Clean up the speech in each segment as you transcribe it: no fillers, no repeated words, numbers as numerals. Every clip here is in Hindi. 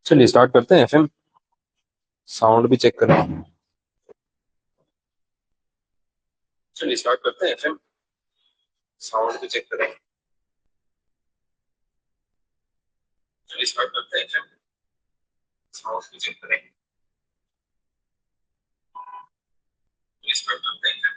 चलिए स्टार्ट करते हैं। एफएम साउंड भी चेक करें। चलिए स्टार्ट करते हैं। एफएम साउंड भी चेक करें। चलिए स्टार्ट करते हैं। एफएम साउंड भी चेक करें। चलिए स्टार्ट करते हैं।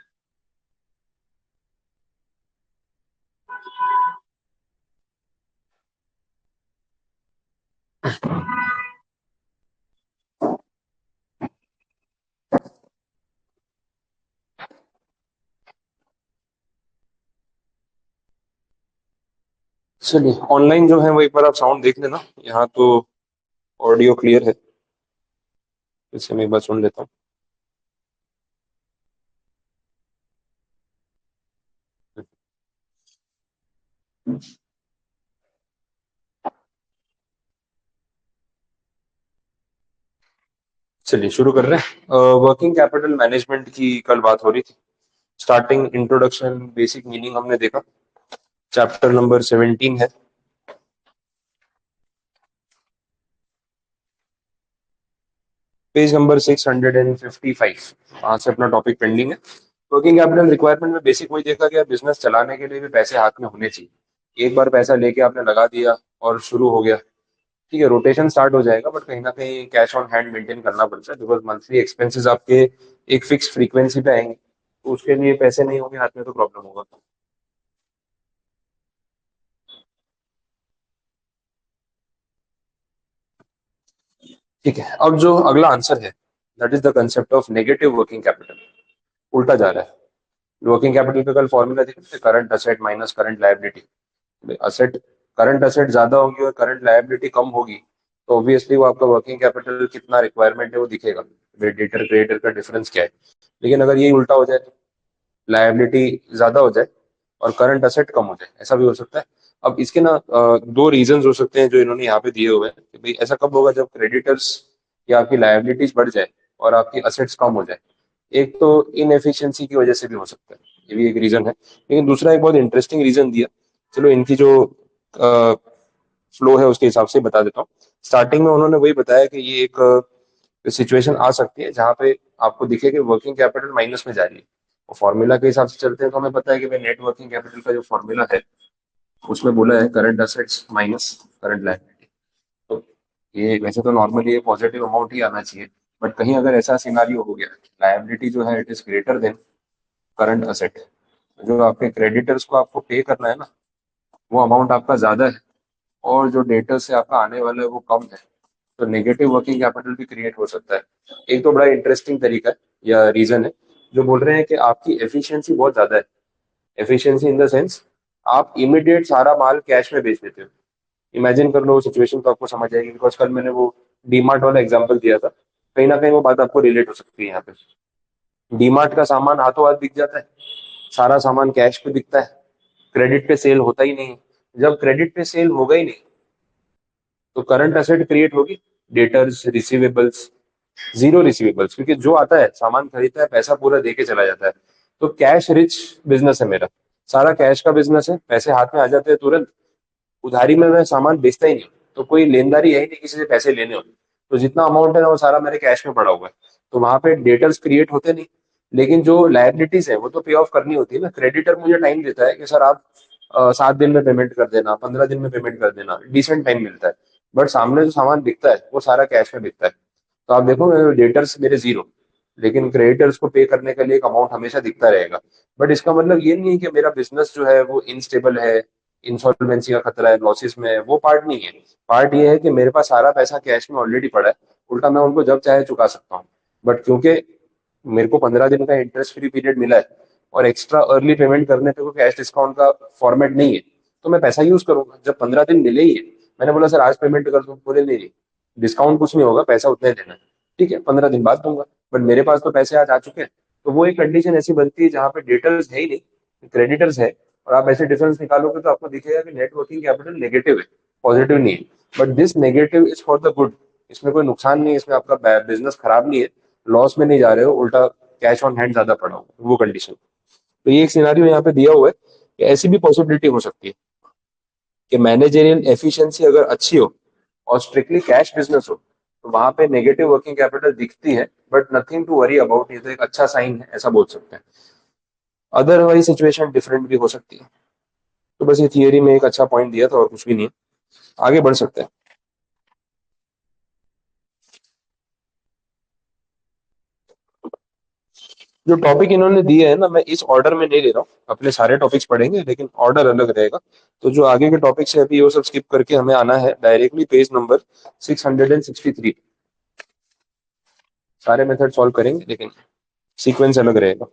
चलिए ऑनलाइन जो है वो एक बार आप साउंड देख लेना। यहाँ तो ऑडियो क्लियर है, इसे मैं एक बार सुन लेता हूँ। चलिए शुरू कर रहे हैं। वर्किंग कैपिटल मैनेजमेंट की कल बात हो रही थी। स्टार्टिंग इंट्रोडक्शन बेसिक मीनिंग हमने देखा। चैप्टर नंबर 17 है। Page number 655। वहां से अपना टॉपिक पेंडिंग है। वर्किंग कैपिटल रिक्वायरमेंट में बेसिक वही देखा गया, बिजनेस चलाने के लिए भी पैसे हाथ में होने चाहिए। एक बार पैसा लेके आपने लगा दिया और शुरू हो गया, ठीक है, रोटेशन स्टार्ट हो जाएगा, बट कहीं ना कहीं कैश ऑन हैंड मेंटेन करना पड़ता है, बिकॉज मंथली एक्सपेंसेस आपके एक फिक्स फ्रीक्वेंसी पे आएंगे, तो उसके लिए पैसे नहीं होंगे हाथ में तो प्रॉब्लम होगा। ठीक है, अब जो अगला आंसर है, that is the concept of negative working capital. उल्टा जा रहा है। वर्किंग कैपिटल का कल फॉर्मूला देखते, current asset minus current liability. Asset, current asset ज्यादा होगी और करंट लायबिलिटी कम होगी, तो ऑब्वियसली वो आपका वर्किंग कैपिटल कितना रिक्वायरमेंट है वो दिखेगा। डेटर क्रेडिटर का डिफरेंस क्या है। लेकिन अगर ये उल्टा हो जाए, लायबिलिटी ज्यादा हो जाए और करंट असेट कम हो जाए, ऐसा भी हो सकता है। अब इसके ना दो रीजंस हो सकते हैं जो इन्होंने यहाँ पे दिए हुए हैं कि भाई ऐसा कब होगा, जब क्रेडिटर्स या आपकी लायबिलिटीज बढ़ जाए और आपकी असेट्स कम हो जाए। एक तो इनएफिशिएंसी की वजह से भी हो सकता है, ये भी एक रीजन है। लेकिन दूसरा एक बहुत इंटरेस्टिंग रीजन दिया। चलो इनकी जो फ्लो है उसके हिसाब से बता देता हूँ। स्टार्टिंग में उन्होंने वही बताया कि ये एक सिचुएशन आ सकती है जहां पे आपको दिखे कि वर्किंग कैपिटल माइनस में जा रही है। और फॉर्मूला के हिसाब से चलते हैं तो हमें पता है कि भाई नेट वर्किंग कैपिटल का जो फॉर्मूला है उसमें बोला है current assets minus current liability. तो ये वैसे तो नॉर्मली ये पॉजिटिव अमाउंट ही आना चाहिए, बट कहीं अगर ऐसा सिनारियो हो गया, लायबिलिटी जो है it is greater than current asset, जो आपके क्रेडिटर्स को आपको पे करना है ना, वो अमाउंट आपका ज्यादा है और जो डेटर से आपका आने वाला है वो कम है, तो नेगेटिव वर्किंग कैपिटल भी क्रिएट हो सकता है। एक तो बड़ा इंटरेस्टिंग तरीका है या रीजन है, जो बोल रहे हैं कि आपकी एफिशिएंसी बहुत ज्यादा है। एफिशिएंसी इन द सेंस, आप इमीडिएट सारा माल कैश में बेच देते हो। इमेजिन कर लो सिचुएशन तो आपको समझ आएगी, बिकॉज कल मैंने वो डीमार्ट वाला एग्जांपल दिया था, कहीं ना कहीं वो बात आपको रिलेट हो सकती है यहाँ पे। डीमार्ट का सामान हाथों हाथ बिक जाता है, सारा सामान कैश पे बिकता है, क्रेडिट पे सेल होता ही नहीं। जब क्रेडिट पे सेल होगा ही नहीं, तो करंट एसेट क्रिएट होगी, डेटर्स, रिसीवेबल्स, जीरो रिसीवेबल्स, क्योंकि जो आता है सामान खरीदता है पैसा पूरा दे के चला जाता है। तो कैश रिच बिजनेस है मेरा, सारा कैश का बिजनेस है, पैसे हाथ में आ जाते हैं तुरंत। उधारी में मैं सामान बेचता ही नहीं हूँ, तो कोई लेनदारी है ही नहीं किसी से पैसे लेने हो। तो जितना अमाउंट है ना वो सारा मेरे कैश में पड़ा हुआ है, तो वहां पे डेटर्स क्रिएट होते नहीं। लेकिन जो लायबिलिटीज है वो तो पे ऑफ करनी होती है ना। क्रेडिटर मुझे टाइम देता है कि सर आप 7 दिन में पेमेंट कर देना, 15 दिन में पेमेंट कर देना, डिसेंट टाइम मिलता है। बट सामने जो सामान बिकता है वो सारा कैश में बिकता है। तो आप देखो डेटर्स मेरे जीरो, लेकिन क्रेडिटर्स को पे करने के लिए एक अमाउंट हमेशा दिखता रहेगा। बट इसका मतलब ये नहीं है कि मेरा बिजनेस जो है वो इनस्टेबल है, इंसॉल्वेंसी का खतरा है, लॉसेस में है, वो पार्ट नहीं है। पार्ट ये है कि मेरे पास सारा पैसा कैश में ऑलरेडी पड़ा है, उल्टा मैं उनको जब चाहे चुका सकता हूँ। बट क्योंकि मेरे को 15 दिन का इंटरेस्ट फ्री पीरियड मिला है और एक्स्ट्रा अर्ली पेमेंट करने पे कोई कैश डिस्काउंट का फॉर्मेट नहीं है, तो मैं पैसा यूज करूंगा जब 15 दिन मिले ही है। मैंने बोला सर आज पेमेंट कर दूं, बोले नहीं नहीं, डिस्काउंट कुछ नहीं होगा, पैसा उतना ही देना है, ठीक है 15 दिन बाद दूंगा। बट मेरे पास तो पैसे आज आ चुके हैं। तो वो एक कंडीशन ऐसी बनती है जहां पे डेटर्स है ही नहीं, क्रेडिटर्स है, और आप ऐसे डिफरेंस निकालोगे तो आपको दिखेगा कि नेट वर्किंग कैपिटल नेगेटिव है, पॉजिटिव नहीं है। But this negative is for the good, इसमें कोई नुकसान नहीं है, इसमें आपका बिजनेस खराब नहीं है, लॉस में नहीं जा रहे हो, उल्टा कैश ऑन हैंड ज्यादा पड़ा हो, वो कंडीशन। तो ये एक सिनारियो यहाँ पे दिया हुआ है कि ऐसी भी पॉसिबिलिटी हो सकती है कि मैनेजरियल एफिशिएंसी अगर अच्छी हो और स्ट्रिक्टली कैश बिजनेस हो तो वहां पे नेगेटिव वर्किंग कैपिटल दिखती है, but nothing to worry about, ये तो एक अच्छा साइन है ऐसा बोल सकते हैं। अदरवाइज सिचुएशन डिफरेंट भी हो सकती है। तो बस ये थियरी में एक अच्छा पॉइंट दिया था और कुछ भी नहीं है, आगे बढ़ सकते हैं। जो टॉपिक इन्होंने दिए है ना, मैं इस ऑर्डर में नहीं ले रहा हूँ, अपने सारे टॉपिक्स पढ़ेंगे लेकिन ऑर्डर अलग रहेगा। तो जो आगे के टॉपिक्स है अभी वो सब स्किप करके हमें आना है डायरेक्टली पेज नंबर 663। सारे मेथड सॉल्व करेंगे लेकिन सीक्वेंस अलग रहेगा।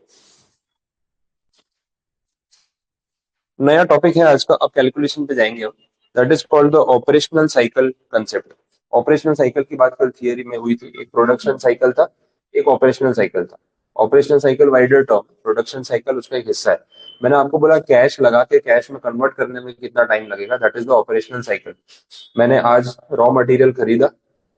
नया टॉपिक है आज का, अब कैलकुलेशन पे जाएंगे हम। That is called the operational cycle concept. Operational cycle की बात कल थियरी में हुई थी, एक प्रोडक्शन साइकिल था, एक ऑपरेशनल साइकिल था। Operational cycle wider term, production cycle उसका एक हिस्सा है। मैंने आपको बोला कैश लगा के कैश में कन्वर्ट करने में कितना टाइम लगेगा, that is the operational cycle. मैंने आज रॉ मटेरियल खरीदा,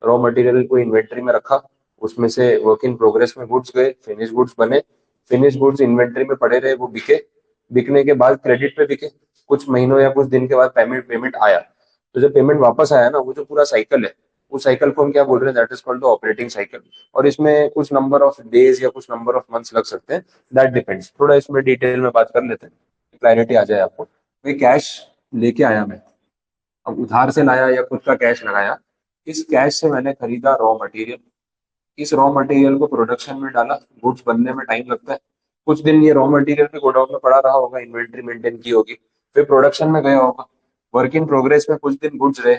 रॉ मटेरियल को इन्वेंट्री में रखा, उसमें से वर्क इन प्रोग्रेस में गुड्स गए, फिनिश गुड्स बने, फिनिश गुड्स इन्वेंट्री में पड़े रहे, वो बिके, बिकने के बाद क्रेडिट पे बिके, कुछ महीनों या कुछ दिन के बाद पेमेंट पेमेंट आया। तो जब पेमेंट वापस आया ना, वो जो पूरा साइकिल है, उस साइकिल को हम क्या बोल रहे हैं, that is called the operating cycle. और इसमें कुछ नंबर ऑफ डेज या कुछ नंबर ऑफ मंथ्स लग सकते हैं, दैट डिपेंड्स। थोड़ा इसमें डिटेल में बात कर लेते हैं, क्लैरिटी आ जाए आपको। भाई कैश लेके आया मैं, अब उधार से लाया या खुद का कैश लगाया, इस कैश से मैंने खरीदा रॉ मटेरियल, इस रॉ मटेरियल को प्रोडक्शन में डाला, गुड्स बनने में टाइम लगता है, कुछ दिन ये रॉ मटेरियल भी गोडाउन में पड़ा रहा होगा, इन्वेंट्री मेंटेन की होगी, फिर प्रोडक्शन में गया होगा, वर्क इन प्रोग्रेस में कुछ दिन गुड्स रहे,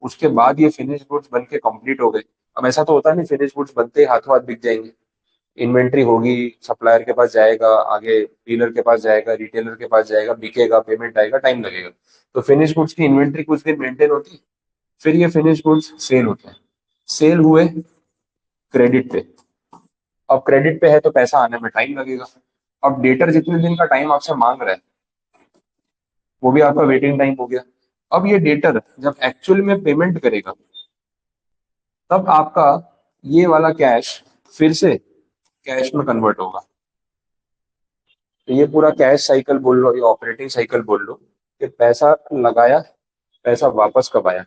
उसके बाद ये फिनिश गुड्स बन के कंप्लीट हो गए। अब ऐसा तो होता नहीं फिनिश गुड्स बनते ही हाथों हाथ बिक जाएंगे, इन्वेंट्री होगी, सप्लायर के पास जाएगा, आगे डीलर के पास जाएगा, रिटेलर के पास जाएगा, बिकेगा, पेमेंट आएगा, टाइम लगेगा। तो फिनिश गुड्स की इन्वेंट्री कुछ दिन मेंटेन होती है, फिर ये फिनिश गुड्स सेल होते हैं, सेल हुए क्रेडिट पे। अब क्रेडिट पे है तो पैसा आने में टाइम लगेगा। अब डेटर जितने दिन का टाइम आपसे मांग रहा है, वो भी आपका वेटिंग टाइम हो गया। अब ये डेटर जब एक्चुअल में पेमेंट करेगा, तब आपका ये वाला कैश फिर से कैश में कन्वर्ट होगा। तो ये पूरा कैश साइकिल बोल लो या ऑपरेटिंग साइकिल बोल लो, कि पैसा लगाया, पैसा वापस कब आया,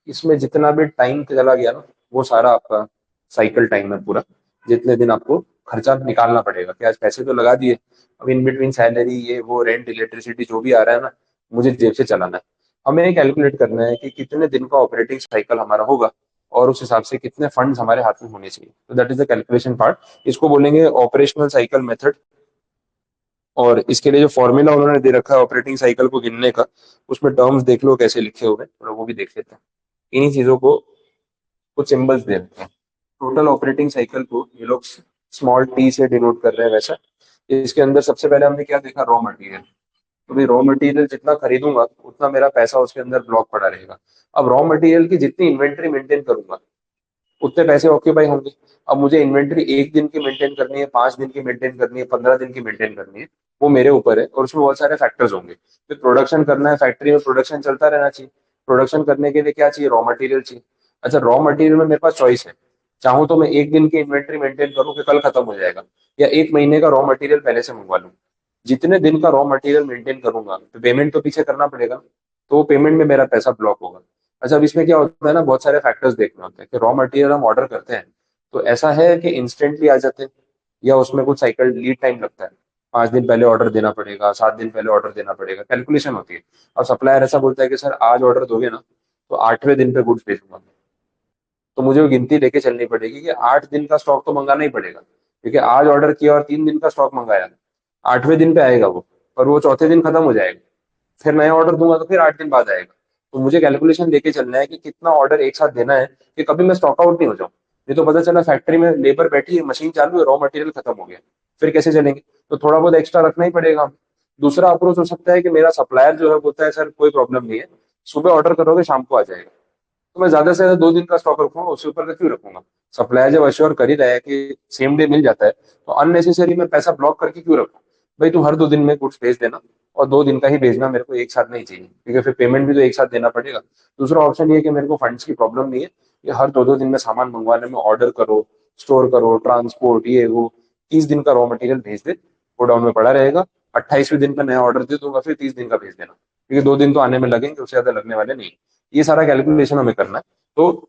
इसमें जितना भी टाइम चला गया ना, वो सारा आपका साइकिल टाइम है पूरा। जितने दिन आपको खर्चा निकालना पड़ेगा, कि आज पैसे तो लगा दिए, अब इन बिटवीन सैलरी ये वो रेंट इलेक्ट्रिसिटी जो भी आ रहा है ना, मुझे जेब से चलाना है। हमें ये कैलकुलेट करना है कि कितने दिन का ऑपरेटिंग साइकिल हमारा होगा, और उस हिसाब से कितने फंड्स हमारे हाथ में होने चाहिए। तो that is the calculation part, इसको बोलेंगे ऑपरेशनल साइकिल मेथड। और इसके लिए जो फॉर्मूला उन्होंने दे रखा है ऑपरेटिंग साइकिल को गिनने का, उसमें टर्म्स देख लो कैसे लिखे हुए हैं, थोड़ा वो भी देख लेते हैं। इन्हीं चीजों को कुछ सिंबल्स दे रखे हैं। टोटल ऑपरेटिंग साइकिल को ये लोग स्मॉल टी से डिनोट कर रहे हैं वैसा। इसके अंदर सबसे पहले हमने क्या देखा, रॉ मटेरियल। तो भाई रॉ मटेरियल जितना खरीदूंगा उतना मेरा पैसा उसके अंदर ब्लॉक पड़ा रहेगा। अब रॉ मटेरियल की जितनी इन्वेंट्री मेंटेन करूंगा, उतने पैसे ऑक्यूपाई होंगे। अब मुझे इन्वेंट्री एक दिन की मेंटेन करनी है, 5 दिन की मेंटेन करनी है, 15 दिन की मेंटेन करनी है, वो मेरे ऊपर है, और उसमें बहुत सारे फैक्टर्स होंगे। फिर प्रोडक्शन करना है, फैक्ट्री में प्रोडक्शन चलता रहना चाहिए। प्रोडक्शन करने के लिए क्या चाहिए, रॉ मटेरियल चाहिए। अच्छा, रॉ मटेरियल में मेरे पास चॉइस है, चाहूँ तो मैं एक दिन की इन्वेंट्री मेंटेन करूँ कि कल खत्म हो जाएगा, या एक महीने का रॉ मटेरियल पहले से मंगवा लूँ। जितने दिन का रॉ मटेरियल मेंटेन करूंगा तो पेमेंट तो पीछे करना पड़ेगा, तो पेमेंट में मेरा पैसा ब्लॉक होगा। अच्छा, अब इसमें क्या होता है ना, बहुत सारे फैक्टर्स देखने होते हैं कि रॉ मटेरियल हम ऑर्डर करते हैं तो ऐसा है कि इंस्टेंटली आ जाते हैं, या उसमें कुछ साइकिल लीड टाइम लगता है, 5 दिन पहले ऑर्डर देना पड़ेगा, 7 दिन पहले ऑर्डर देना पड़ेगा, कैलकुलेशन होती है। अब सप्लायर ऐसा बोलता है कि सर आज ऑर्डर दोगे ना, तो 8वें दिन पे गुड्स भेजूंगा। तो मुझे वो गिनती लेके चलनी पड़ेगी कि 8 दिन का स्टॉक तो मंगाना ही पड़ेगा, क्योंकि आज ऑर्डर किया और 3 दिन का स्टॉक मंगाया, 8वें दिन पे आएगा वो, और वो चौथे दिन खत्म हो जाएगा। फिर नया ऑर्डर दूंगा तो फिर 8 दिन बाद आएगा। तो मुझे कैलकुलेशन लेके चलना है कि कितना ऑर्डर एक साथ देना है, कि कभी मैं स्टॉक आउट नहीं हो जाऊं। नहीं तो पता चला फैक्ट्री में लेबर बैठी है, मशीन चालू है, रॉ मटेरियल खत्म हो गया, फिर कैसे चलेंगे। तो थोड़ा बहुत एक्स्ट्रा रखना ही पड़ेगा। दूसरा अप्रोच हो सकता है कि मेरा सप्लायर जो है बोलता है सर कोई प्रॉब्लम नहीं है, सुबह ऑर्डर करोगे शाम को आ जाएगा, तो मैं ज्यादा से ज्यादा 2 दिन का स्टॉक रखूंगा, उससे ऊपर का क्यों रखूंगा। सप्लायर जब अश्योर कर ही रहा है कि सेम डे मिल जाता है, तो अननेसेसरी मैं पैसा ब्लॉक करके क्यों रखूं। भाई तू हर 2 दिन में कुछ भेज देना, और 2 दिन का ही भेजना, मेरे को एक साथ नहीं चाहिए, क्योंकि फिर पेमेंट भी तो एक साथ देना पड़ेगा। दूसरा ऑप्शन ये है कि मेरे को फंड्स की प्रॉब्लम नहीं है, ये हर 2-2 दिन में सामान मंगवाने में, ऑर्डर करो, स्टोर करो, ट्रांसपोर्ट ये वो, 30 दिन का रॉ मटेरियल भेज दे, गोडाउन में पड़ा रहेगा। 28वें दिन का नया ऑर्डर दे दूंगा, फिर 30 दिन का भेज देना, क्योंकि 2 दिन तो आने में लगेंगे, उससे ज्यादा लगने वाले नहीं। ये सारा कैलकुलेशन हमें करना है। तो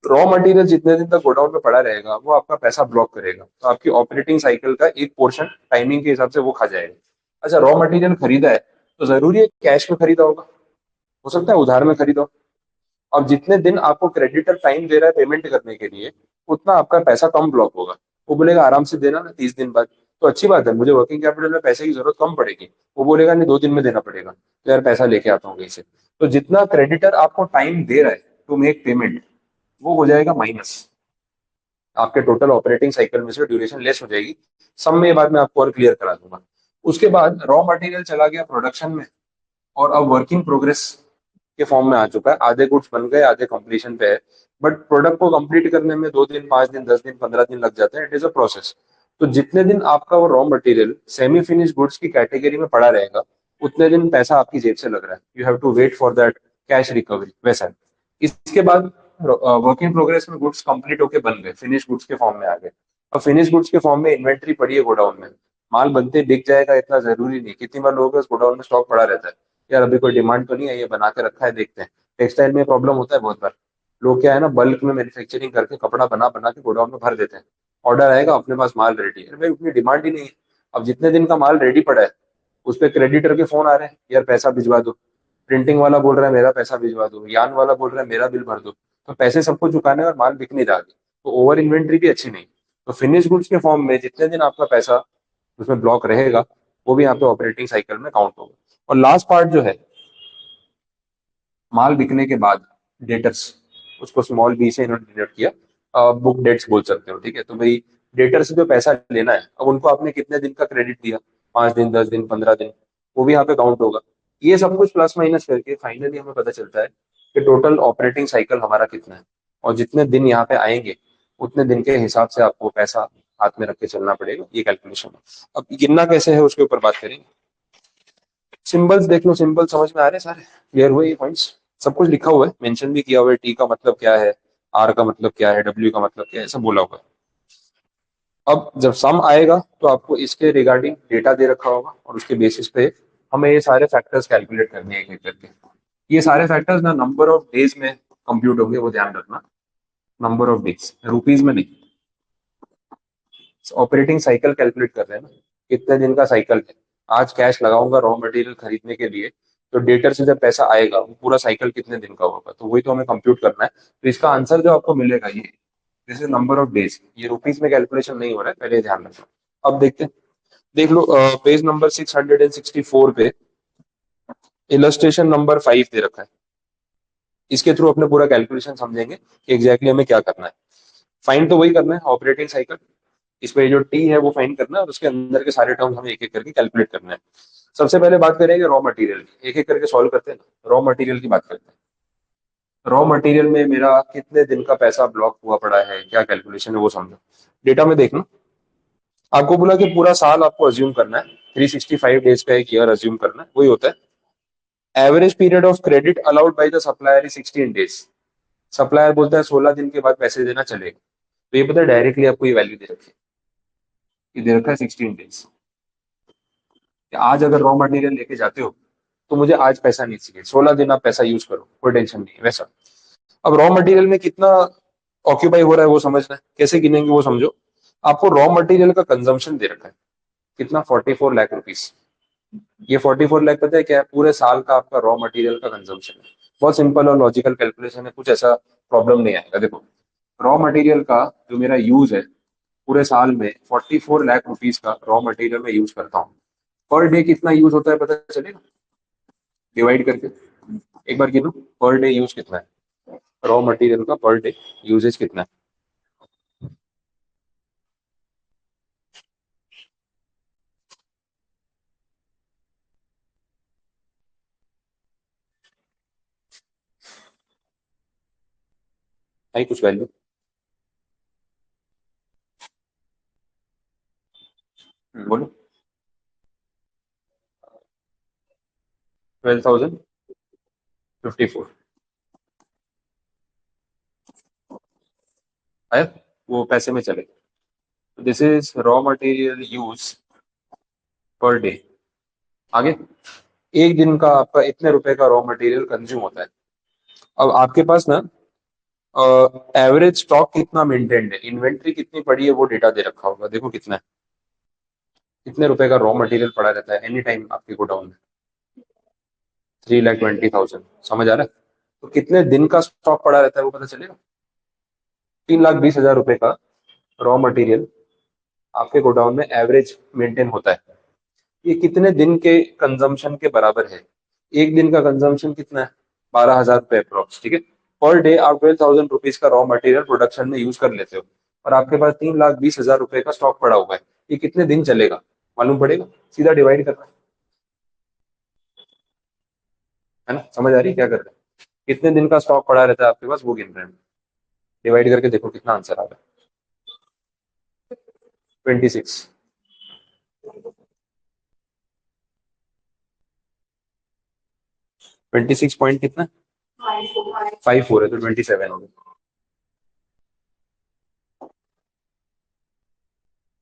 रॉ मटेरियल जितने दिन तक गोडाउन में पड़ा रहेगा वो आपका पैसा ब्लॉक करेगा, तो आपकी ऑपरेटिंग साइकिल का एक पोर्शन टाइमिंग के हिसाब से वो खा जाएगा। अच्छा, रॉ मटेरियल खरीदा है तो जरूरी है कैश में खरीदा होगा? हो सकता है उधार में खरीदा हो। अब जितने दिन आपको क्रेडिटर टाइम दे रहा है पेमेंट करने के लिए, उतना आपका पैसा कम ब्लॉक होगा। वो बोलेगा आराम से देना ना 30 दिन बाद, तो अच्छी बात है, मुझे वर्किंग कैपिटल में पैसे की जरूरत कम पड़ेगी। वो बोलेगा नहीं 2 दिन में देना पड़ेगा, तो यार पैसा लेके आता हूँ कहीं से। तो जितना क्रेडिटर आपको टाइम दे रहा है टू मेक पेमेंट, वो हो जाएगा माइनस, आपके टोटल ऑपरेटिंग साइकिल में से ड्यूरेशन लेस हो जाएगी। सब में ये बात मैं आपको और क्लियर करा दूंगा। उसके बाद रॉ मटेरियल चला गया प्रोडक्शन में, और अब वर्किंग प्रोग्रेस के फॉर्म में आ चुका है। आधे गुड्स बन गए, आधे कंप्लीशन पे है, बट प्रोडक्ट को कंप्लीट करने में 2 दिन, 5 दिन, 10 दिन, 15 दिन लग जाते हैं। It is a process. तो जितने दिन आपका वो raw material semi finish goods की कैटेगरी में पड़ा रहेगा, उतने दिन पैसा आपकी जेब से लग रहा है। You have to wait for that cash recovery, वैसा है। इसके बाद वर्क इन प्रोग्रेस में गुड्स कंप्लीट होके बन गए, फिनिश गुड्स के फॉर्म में आ गए। अब फिनिश गुड्स के फॉर्म में इन्वेंट्री पड़ी है गोडाउन में, माल बनते बिक जाएगा इतना जरूरी नहीं। कितनी बार लोगों के गोडाउन में स्टॉक पड़ा रहता है, यार अभी कोई डिमांड तो नहीं है, ये बना के रखा है, देखते हैं। टेक्सटाइल में प्रॉब्लम होता है बहुत बार। लोग क्या है ना, बल्क में मैन्युफैक्चरिंग करके कपड़ा बना बना के गोडाउन में भर देते हैं। ऑर्डर आएगा, अपने पास माल रेडी है, भाई उतनी डिमांड ही नहीं है। अब जितने दिन का माल रेडी पड़ा है, उस पर क्रेडिटर के फोन आ रहे हैं, यार पैसा भिजवा दो। प्रिंटिंग वाला बोल रहा है मेरा पैसा भिजवा दो, यान वाला बोल रहा है मेरा बिल भर दो। तो पैसे सबको चुकाने और माल बिक नहीं रहा आगे। तो ओवर इन्वेंट्री भी अच्छी नहीं। तो फिनिश गुड्स के फॉर्म में जितने दिन आपका पैसा उसमें ब्लॉक रहेगा, वो भी यहाँ पे ऑपरेटिंग साइकिल में काउंट होगा। और लास्ट पार्ट जो है, माल बिकने के बाद डेटर्स, उसको स्मॉल बी से इन्होंने डिनोट किया, बुक डेट्स बोल सकते हो, ठीक है। तो भाई डेटर से जो पैसा लेना है, अब उनको आपने कितने दिन का क्रेडिट दिया, 5 दिन, 10 दिन, 15 दिन, वो भी यहाँ पे काउंट होगा। ये सब कुछ प्लस माइनस करके फाइनली हमें पता चलता है कि टोटल ऑपरेटिंग साइकिल हमारा कितना है। और जितने दिन यहाँ पे आएंगे, उतने दिन के हिसाब से आपको पैसा हाथ में रख के चलना पड़ेगा, ये कैलकुलेशन है। अब गिनना कैसे है उसके ऊपर बात करेंगे। सिंबल्स देख लो, सिंबल समझ में आ रहे हैं सारे, क्लियर हुए ये पॉइंट्स? सब कुछ लिखा हुआ है, मेंशन भी किया हुआ है, टी का मतलब क्या है, आर का मतलब क्या है, डब्ल्यू का मतलब क्या है, सब बोला हुआ है। अब जब सम आएगा तो आपको इसके रिगार्डिंग डेटा दे रखा होगा, और उसके बेसिस पे हमें ये सारे फैक्टर्स कैलकुलेट करने हैं एक एक करके। ये सारे फैक्टर्स ना नंबर ऑफ डेज में कंप्यूट होंगे, वो ध्यान रखना। नंबर ऑफ डेज, रुपीज में नहीं। ऑपरेटिंग साइकिल कैलकुलेट कर रहे हैं ना, कितने दिन का साइकिल है। आज कैश लगाऊंगा रॉ मटेरियल खरीदने के लिए, तो डेटर से जब पैसा आएगा वो पूरा साइकिल कितने दिन का होगा, तो वही तो हमें कंप्यूट करना है। तो इसका आंसर जो आपको मिलेगा, ये this is number of days. ये रुपीज में कैलकुलेशन नहीं हो रहा है, पहले ध्यान रखना। अब देखते हैं, देख लो पेज नंबर 664 पे इलस्ट्रेशन नंबर 5 दे रखा है। इसके थ्रू अपने पूरा कैलकुलेशन समझेंगे कि एग्जैक्टली हमें क्या करना है। फाइंड तो वही करना है, ऑपरेटिंग साइकिल। इसमें जो टी है वो फाइंड करना है, और उसके अंदर के सारे टर्म्स हमें एक एक करके कैलकुलेट करना है। सबसे पहले बात करेंगे रॉ मटेरियल की, एक एक करके सॉल्व करते हैं ना। रॉ मटेरियल की बात करते हैं। रॉ मटेरियल में मेरा कितने दिन का पैसा ब्लॉक हुआ पड़ा है, क्या कैलकुलेशन है वो समझो। डेटा में देखना, आपको बोला कि पूरा साल आपको अज्यूम करना है, 365 डेज का एक ईयर अज्यूम करना है, वही होता है। Average period of credit allowed by the supplier is 16 days. Supplier बोलता है 16 दिन के बाद पैसे देना चलेगा। तो ये पता है डायरेक्टली आपको ये वैल्यू दे रखी है, ये दे रखा है 16 डेज। आज अगर रॉ मटेरियल लेके जाते हो, तो मुझे आज पैसा नहीं चाहिए, 16 दिन आप पैसा यूज करो, कोई टेंशन नहीं है वैसा। अब रॉ मटेरियल में कितना ऑक्यूपाई हो रहा है वो समझना है, कैसे गिनेंगे वो समझो। आपको रॉ मटेरियल का कंजम्पशन दे रखा है, कितना, 44 लाख रुपीज। ये 44 लाख पता है क्या है, पूरे साल का आपका रॉ मटेरियल का कंजम्पशन है। बहुत सिंपल और लॉजिकल कैलकुलेशन है, कुछ ऐसा प्रॉब्लम नहीं आएगा। देखो, रॉ मटेरियल का जो मेरा यूज है पूरे साल में, 44 लाख रुपीज का रॉ मटेरियल में यूज करता हूँ। पर डे कितना यूज होता है पता चलेगा, डिवाइड करके एक बार गिनो, पर डे यूज कितना है, रॉ मटेरियल का पर डे यूजेज कितना है। है कुछ वैल्यू? बोलो। 12,054 है, वो पैसे में चले। This is raw material use per day. आगे, एक दिन का आपका इतने रुपए का रॉ मटेरियल कंज्यूम होता है। अब आपके पास ना एवरेज स्टॉक कितना मेंटेन्ड है, इन्वेंट्री कितनी पड़ी है वो डेटा दे रखा होगा। देखो कितना है, कितने रुपए का रॉ मटेरियल पड़ा रहता है एनी टाइम आपके गोडाउन में। 3,20,000। समझ आ रहा है? तो कितने दिन का स्टॉक पड़ा रहता है वो पता चलेगा। 3,20,000 रुपए का रॉ मटेरियल आपके गोडाउन में एवरेज मेंटेन होता है। ये कितने दिन के कंजम्पशन के बराबर है। एक दिन का कंजम्पशन कितना है, 12,000 रुपए अप्रोक्स, ठीक है। पर डे आप 12,000 रुपीज का रॉ मटेरियल प्रोडक्शन में यूज कर लेते हो, और आपके पास 3,20,000 रुपए का स्टॉक पड़ा हुआ है। ये कितने दिन चलेगा मालूम पड़ेगा, सीधा डिवाइड करना है ना। समझ आ रही है क्या कर रहे हैं, कितने दिन का स्टॉक पड़ा रहता है आपके पास वो गिन रहे हैं। डिवाइड करके देखो कितना आंसर आ रहा है। 26। 26 पॉइंट कितना, 54 है तो 27 हो गया।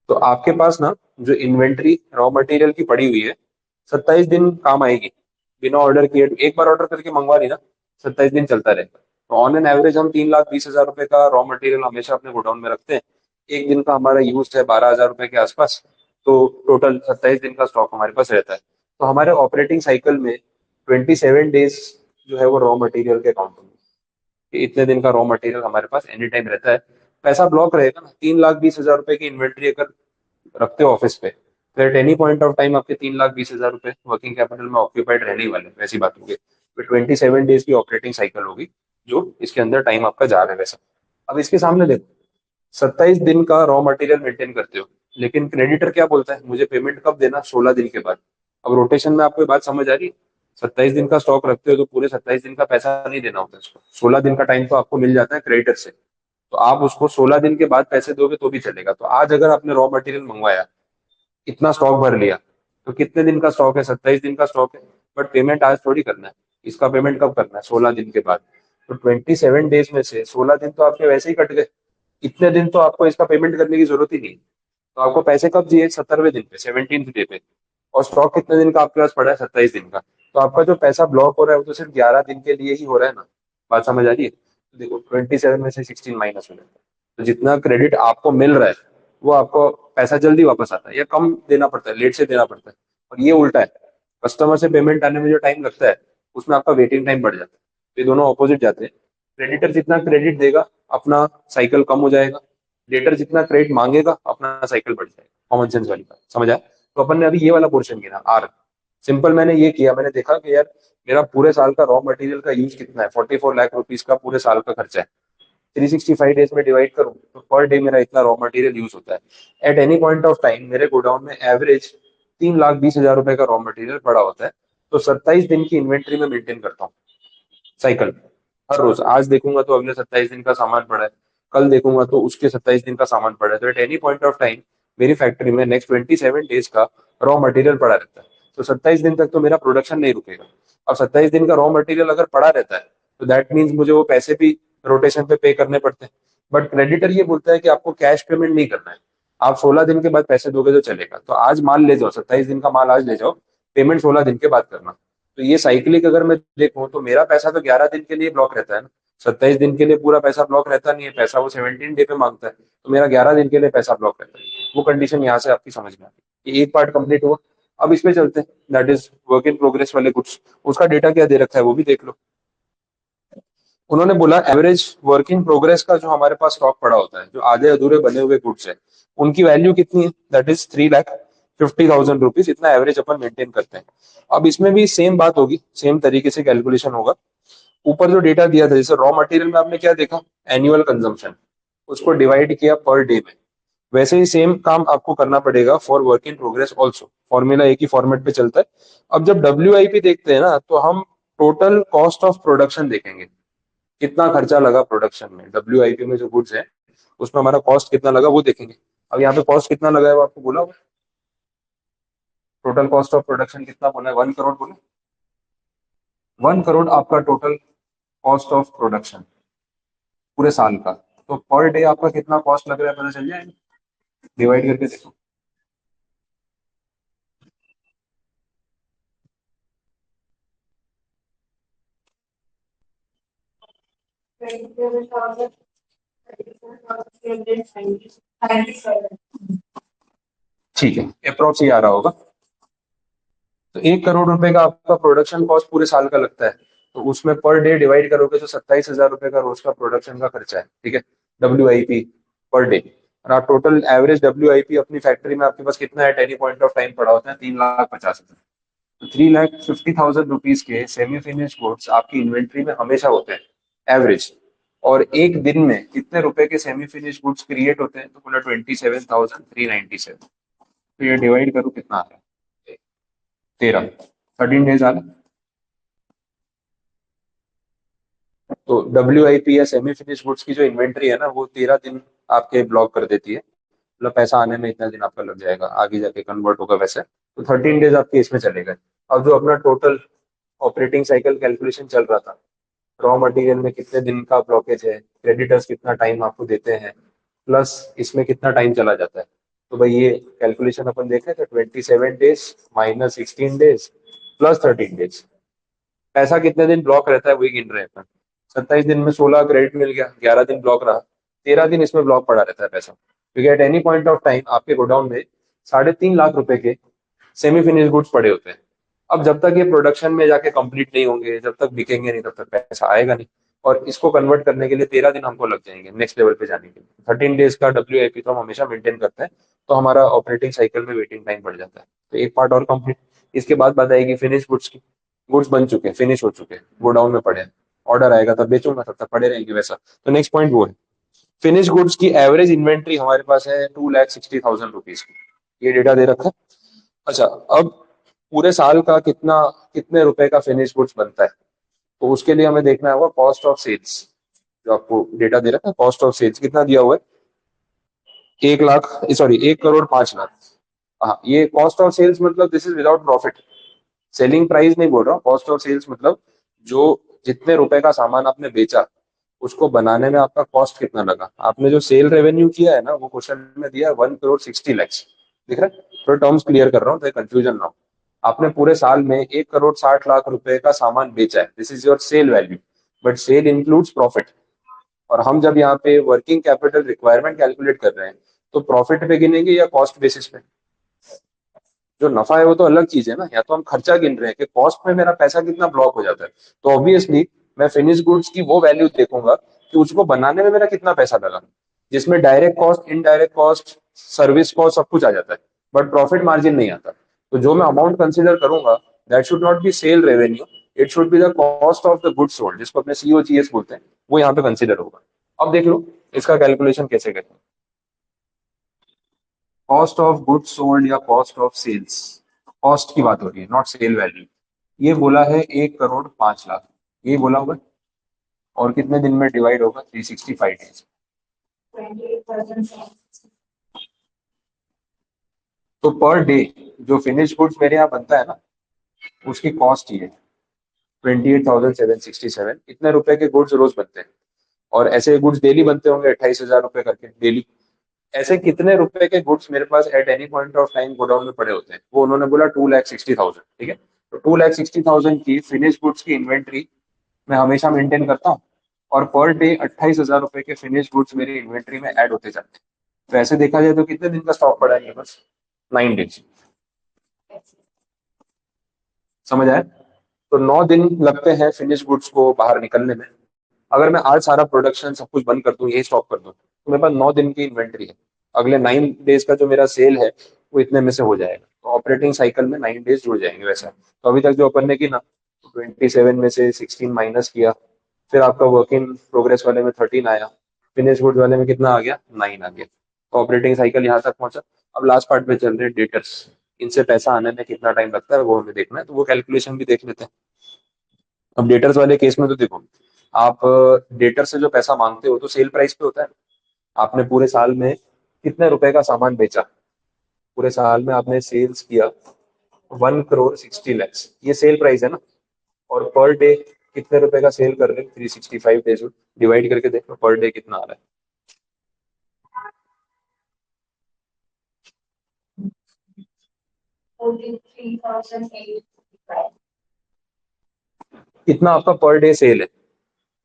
तो आपके पास ना जो इन्वेंट्री रॉ मटेरियल की पड़ी हुई है, 27 दिन काम आएगी। बिना ऑर्डर किए एक बार ऑर्डर करके मंगवा ली ना, 27 दिन चलता रहेगा। तो ऑन एन एवरेज हम 3,20,000 रुपए का रॉ मटेरियल हमेशा अपने गोडाउन में रखते हैं। एक दिन का हमारा यूज है 12,000 रुपए के आसपास, तो टोटल 27 दिन का स्टॉक हमारे पास रहता है। तो हमारे ऑपरेटिंग साइकिल में 27 डेज जो है वो रॉ मटेरियल के अकाउंट में, कि इतने दिन का रॉ मटेरियल हमारे पास एनी टाइम रहता है। पैसा ब्लॉक रहेगा ना, 3,20,000 रुपए की इन्वेंट्री अगर रखते हो ऑफिस पे, तो eight any point of time आपके 3,20,000 रुपए वर्किंग कैपिटल में ऑक्यूपाइड रहने ही वाले हैं। वैसी बात होगी, फिर 27 डेज की ऑपरेटिंग साइकिल होगी जो इसके अंदर टाइम आपका जा रहा है वैसा। अब इसके सामने देखो, 27 दिन का रॉ मटेरियल मेंटेन करते हो, लेकिन क्रेडिटर क्या बोलता है, मुझे पेमेंट कब देना, 16 दिन के बाद। अब रोटेशन में आपको ये बात समझ आ रही है। 27 दिन का स्टॉक रखते हो तो पूरे 27 दिन का पैसा नहीं देना होता है उसको, 16 दिन का टाइम तो आपको मिल जाता है क्रेडिटर से। तो आप उसको 16 दिन के बाद पैसे दोगे तो भी चलेगा। तो आज अगर आपने रॉ मटेरियल मंगवाया, इतना स्टॉक भर लिया, तो कितने दिन का स्टॉक है, 27 दिन का स्टॉक है। बट पेमेंट आज थोड़ी करना है, इसका पेमेंट कब करना है, 16 दिन के बाद। तो 27 डेज में से 16 दिन तो आपके वैसे ही कट गए। इतने दिन तो आपको इसका पेमेंट करने की जरूरत ही नहीं। तो आपको पैसे कब चाहिए, 17वें दिन पे, 17th डे पे। और स्टॉक कितने दिन का आपके पास पड़ा है, 27 दिन का। तो आपका जो पैसा ब्लॉक हो रहा है वो तो सिर्फ 11 दिन के लिए ही हो रहा है ना। बात समझ आ रही है। तो देखो 27 में से 16 माइनस हो जाता है, तो जितना क्रेडिट आपको मिल रहा है वो आपको पैसा जल्दी वापस आता है, या कम देना पड़ता है, लेट से देना पड़ता है। और ये उल्टा है, कस्टमर से पेमेंट आने में जो टाइम लगता है उसमें आपका वेटिंग टाइम बढ़ जाता है। तो ये दोनों ऑपोजिट जाते हैं। क्रेडिटर जितना क्रेडिट देगा अपना साइकिल कम हो जाएगा, डेटर जितना क्रेडिट मांगेगा अपना साइकिल बढ़ जाएगा। कॉमन सेंस वाली बात समझ आया। तो अपन ने अभी ये वाला पोर्शन गिना आर। सिंपल मैंने ये किया, मैंने देखा कि यार मेरा पूरे साल का रॉ मटेरियल का यूज कितना है, 44 लाख रुपीज का पूरे साल का खर्चा है। 365 डेज में डिवाइड करूं तो पर डे मेरा इतना रॉ मटेरियल यूज होता है। Eight any point of time मेरे गोडाउन में एवरेज 3,20,000 रुपए का रॉ मटेरियल पड़ा होता है। तो 27 दिन की इन्वेंट्री में मेंटेन करता हूँ साइकिल। हर रोज आज देखूंगा तो अगले 27 दिन का सामान पड़ा है, कल देखूंगा तो उसके 27 दिन का सामान पड़ा है। तो eight any point of time मेरी फैक्ट्री में नेक्स्ट 27 डेज का रॉ मटेरियल पड़ा रहता है। तो 27 दिन तक तो मेरा प्रोडक्शन नहीं रुकेगा। अब 27 दिन का रॉ मटेरियल अगर पड़ा रहता है तो दैट मीन्स मुझे वो पैसे भी रोटेशन पे करने पड़ते हैं। बट क्रेडिटर ये बोलता है कि आपको कैश पेमेंट नहीं करना है, आप 16 दिन के बाद पैसे दोगे तो चलेगा। तो आज माल ले जाओ, 27 दिन का माल आज ले जाओ, पेमेंट 16 दिन के बाद करना। तो ये साइक्लिक अगर मैं देखूं तो मेरा पैसा तो 11 दिन के लिए ब्लॉक रहता है ना। 27 दिन के लिए पूरा पैसा ब्लॉक रहता नहीं है, पैसा वो 17 डे पे मांगता है। तो मेरा 11 दिन के लिए पैसा ब्लॉक रहता है। वो कंडीशन यहाँ से आपकी समझ में आती है। ये एक पार्ट कंप्लीट हुआ। अब इसमें चलते हैं, that is work in progress वाले गुड्स। उसका डेटा क्या दे रखा है वो भी देख लो। उन्होंने बोला एवरेज वर्क इन प्रोग्रेस का जो हमारे पास स्टॉक पड़ा होता है, जो आधे अधूरे बने हुए गुड्स है, उनकी वैल्यू कितनी है, दैट इज 3,50,000 रुपीज। इतना एवरेज अपन मेंटेन करते हैं। अब इसमें भी सेम बात होगी, सेम तरीके से कैलकुलेशन होगा। ऊपर जो डेटा दिया था, जैसे रॉ मटेरियल में आपने क्या देखा, एनुअल कंजम्पशन, उसको डिवाइड किया पर डे में। वैसे ही सेम काम आपको करना पड़ेगा for work in progress also, formula एक ही फॉर्मेट पे चलता है। अब जब डब्ल्यू देखते हैं ना तो हम टोटल कॉस्ट ऑफ प्रोडक्शन देखेंगे, कितना खर्चा लगा प्रोडक्शन में, डब्ल्यू में जो गुड्स है उसमें हमारा कॉस्ट कितना लगा वो देखेंगे। अब यहाँ पे कॉस्ट कितना लगा है वो आपको बोला, टोटल कॉस्ट ऑफ प्रोडक्शन कितना बोला है, 1 करोड़ बोला। 1 करोड़ आपका टोटल कॉस्ट ऑफ प्रोडक्शन पूरे साल का। तो पर डे आपका कितना कॉस्ट लग रहा है पता चल जाएगा, डिवाइड करके देखो। ठीक है, अप्रोक्स ये आ रहा होगा। तो 1 करोड़ रुपए का आपका प्रोडक्शन कॉस्ट पूरे साल का लगता है, तो उसमें पर डे डिवाइड करोगे तो 27,000 रुपए का रोज का प्रोडक्शन का खर्चा है, ठीक है, WIP पर डे। और आप टोटल एवरेज WIP अपनी फैक्ट्री में आपके पास कितना है, एनी पॉइंट ऑफ टाइम पड़ा होता है 3,50,000। तो 3,50,000 रुपीज के सेमी फिनिश गुड्स आपकी इन्वेंट्री में हमेशा होते हैं, एवरेज। और एक दिन में कितने रुपए के सेमी फिनिश गुड्स क्रिएट होते हैं, तो बोला 27,397। तो ये डिवाइड करो कितना आ रहा है, 13, 13 डेज आ रहा है। तो WIP या सेमी फिनिश गुड्स की जो इन्वेंट्री है ना, वो 13 दिन आपके ब्लॉक कर देती है। मतलब पैसा आने में इतना दिन आपका लग जाएगा, आगे जाके कन्वर्ट होगा वैसे। तो 13 डेज आपके इसमें चलेगा। अब जो अपना टोटल ऑपरेटिंग साइकिल कैलकुलेशन चल रहा था, रॉ मटेरियल में कितने दिन का ब्लॉकेज है, क्रेडिटर्स कितना टाइम आपको देते हैं, प्लस इसमें कितना टाइम चला जाता है, तो भाई ये कैलकुलेशन अपन देखें तो 27 days minus 16 days plus 13 days, पैसा कितने दिन ब्लॉक रहता है वही गिन रहे हैं अपन। 27 दिन में 16 क्रेडिट मिल गया, 11 दिन ब्लॉक रहा, 13 दिन इसमें ब्लॉक पड़ा रहता है पैसा, क्योंकि eight any point of time आपके गोडाउन में 3.5 लाख रुपए के सेमी फिनिश गुड्स पड़े होते हैं। अब जब तक ये प्रोडक्शन में जाके कंप्लीट नहीं होंगे, जब तक बिकेंगे नहीं, तब तक पैसा आएगा नहीं। और इसको कन्वर्ट करने के लिए 13 दिन हमको लग जाएंगे नेक्स्ट लेवल पे जाने के लिए। 13 डेज का WIP तो हम हमेशा मेंटेन करते हैं, तो हमारा ऑपरेटिंग साइकिल में वेटिंग टाइम बढ़ जाता है। तो एक पार्ट और कंप्लीट। इसके बाद बात आएगी फिनिश गुड्स की। गुड्स बन चुके हैं, फिनिश हो चुके हैं, गोडाउन में पड़े हैं, ऑर्डर आएगा तब बेचूंगा, तब तक पड़े रहेंगे वैसा। तो नेक्स्ट पॉइंट वो है, फिनिश गुड्स की एवरेज इन्वेंट्री हमारे पास है 2,60,000 रुपीज की, ये डेटा दे रखा है। अच्छा, अब पूरे साल का कितने रुपए का फिनिश गुड्स बनता है, तो उसके लिए हमें देखना होगा कॉस्ट ऑफ सेल्स। जो आपको डेटा दे रखा है, कॉस्ट ऑफ सेल्स कितना दिया हुआ है, 1 लाख, सॉरी 1,05,00,000। हाँ, ये कॉस्ट ऑफ सेल्स मतलब this is without profit. Selling price नहीं बोल रहा हूँ, कॉस्ट ऑफ सेल्स मतलब जो जितने रुपए का सामान आपने बेचा, उसको बनाने में आपका कॉस्ट कितना लगा। आपने जो सेल रेवेन्यू किया है ना, वो क्वेश्चन में दिया है 1,60,00,000। दिख रहा है, थोड़ा टर्म्स क्लियर कर रहा हूँ तो कंफ्यूजन ना हो। आपने पूरे साल में 1,60,00,000 रुपए का सामान बेचा है, this is your sale value, but sale includes profit. और हम जब यहाँ पे वर्किंग कैपिटल रिक्वायरमेंट कैलकुलेट कर रहे हैं, तो प्रॉफिट पे गिनेंगे या कॉस्ट बेसिस पे। जो नफा है वो तो अलग चीज है ना, या तो हम खर्चा गिन रहे हैं कि कॉस्ट में मेरा पैसा कितना ब्लॉक हो जाता है। तो ऑब्वियसली मैं फिनिश गुड्स की वो वैल्यू देखूंगा कि उसको बनाने में मेरा कितना पैसा लगा, जिसमें direct cost, indirect cost, service cost सब कुछ आ जाता है, बट प्रॉफिट मार्जिन नहीं आता। तो जो मैं अमाउंट कंसिडर करूंगा, that should not be sale revenue, it should be the cost of the goods sold, जिसको अपने COGS बोलते हैं, वो यहाँ पे कंसिडर होगा। अब देख लो इसका कैलकुलेशन कैसे करें। कॉस्ट ऑफ गुड्स सोल्ड या कॉस्ट ऑफ सेल्स, कॉस्ट की बात हो रही है, नॉट सेल वैल्यू। ये बोला है 1,05,00,000, ये बोला होगा। और कितने दिन में डिवाइड होगा, 365 डेज। तो पर डे जो फिनिश गुड्स मेरे यहाँ बनता है ना, उसकी कॉस्ट ये है 28,767। इतने रुपए के गुड्स रोज बनते हैं। और ऐसे गुड्स डेली बनते होंगे 28,000 रुपए करके डेली। ऐसे कितने रुपए के गुड्स मेरे पास at any point of time godown में पड़े होते हैं, वो उन्होंने बोला 2,60,000, ठीक है। तो 2,60,000 की फिनिश गुड्स की इन्वेंट्री मैं हमेशा मेंटेन करता हूँ। और पर डे 28,000 रुपए के फिनिश गुड्स मेरी इन्वेंट्री में ऐड होते जाते हैं। तो ऐसे देखा जाए तो कितने दिन का स्टॉक पड़ा है मेरे पास, 9 डेज। समझ आया। तो 9 दिन लगते हैं फिनिश गुड्स को बाहर निकलने में। अगर मैं आज सारा प्रोडक्शन सब कुछ बंद कर दूं, यही स्टॉप कर दूं, तो मेरे पास 9 दिन की इन्वेंट्री है। अगले 9 डेज का जो मेरा सेल है, वो इतने में से हो जाएगा। तो ऑपरेटिंग साइकिल में 9 डेज जुड़ जाएंगे वैसा। तो अभी तक जो अपन ने की ना, 27 में से 16 माइनस किया, फिर आपका वर्क इन प्रोग्रेस वाले में 13 आया, फिनिश गुड्स वाले में कितना आ गया, 9 आ गया। तो ऑपरेटिंग साइकिल यहाँ तक पहुंचा। अब लास्ट पार्ट पे चल रहे हैं, डेटर्स। इनसे पैसा आने में कितना टाइम लगता है वो हमें देखना है, तो वो कैलकुलेशन भी देख लेते हैं। अब डेटर्स वाले केस में तो देखो, आप डेटर से जो पैसा मांगते हो तो सेल प्राइस पे होता है। आपने पूरे साल में कितने रुपए का सामान बेचा, पूरे साल में आपने सेल्स किया 1,60,00,000, ये सेल प्राइस है ना। और पर डे कितने रुपए का सेल कर रहे हैं, 365 डेज, डिवाइड करके देखो पर डे कितना आ रहा है। कितना आपका पर डे सेल है,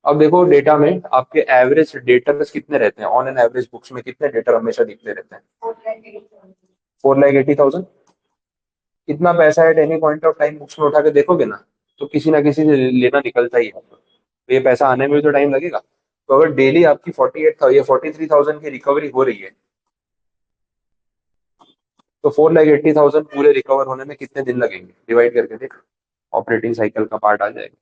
अब देखो डेटा में आपके एवरेज डेटर्स कितने रहते हैं, ऑन एन एवरेज बुक्स में कितने डेटर हमेशा दिखते रहते हैं? 4,80,000। इतना पैसा eight any point of time books में उठा के देखोगे ना, तो किसी ना किसी से लेना निकलता ही है। तो ये पैसा आने में भी तो टाइम लगेगा। तो अगर डेली आपकी 48,000 या 43,000 की रिकवरी हो रही है, तो 4,80,000 पूरे रिकवर होने में कितने दिन लगेंगे, डिवाइड करके देख। ऑपरेटिंग साइकिल का पार्ट आ जाएगा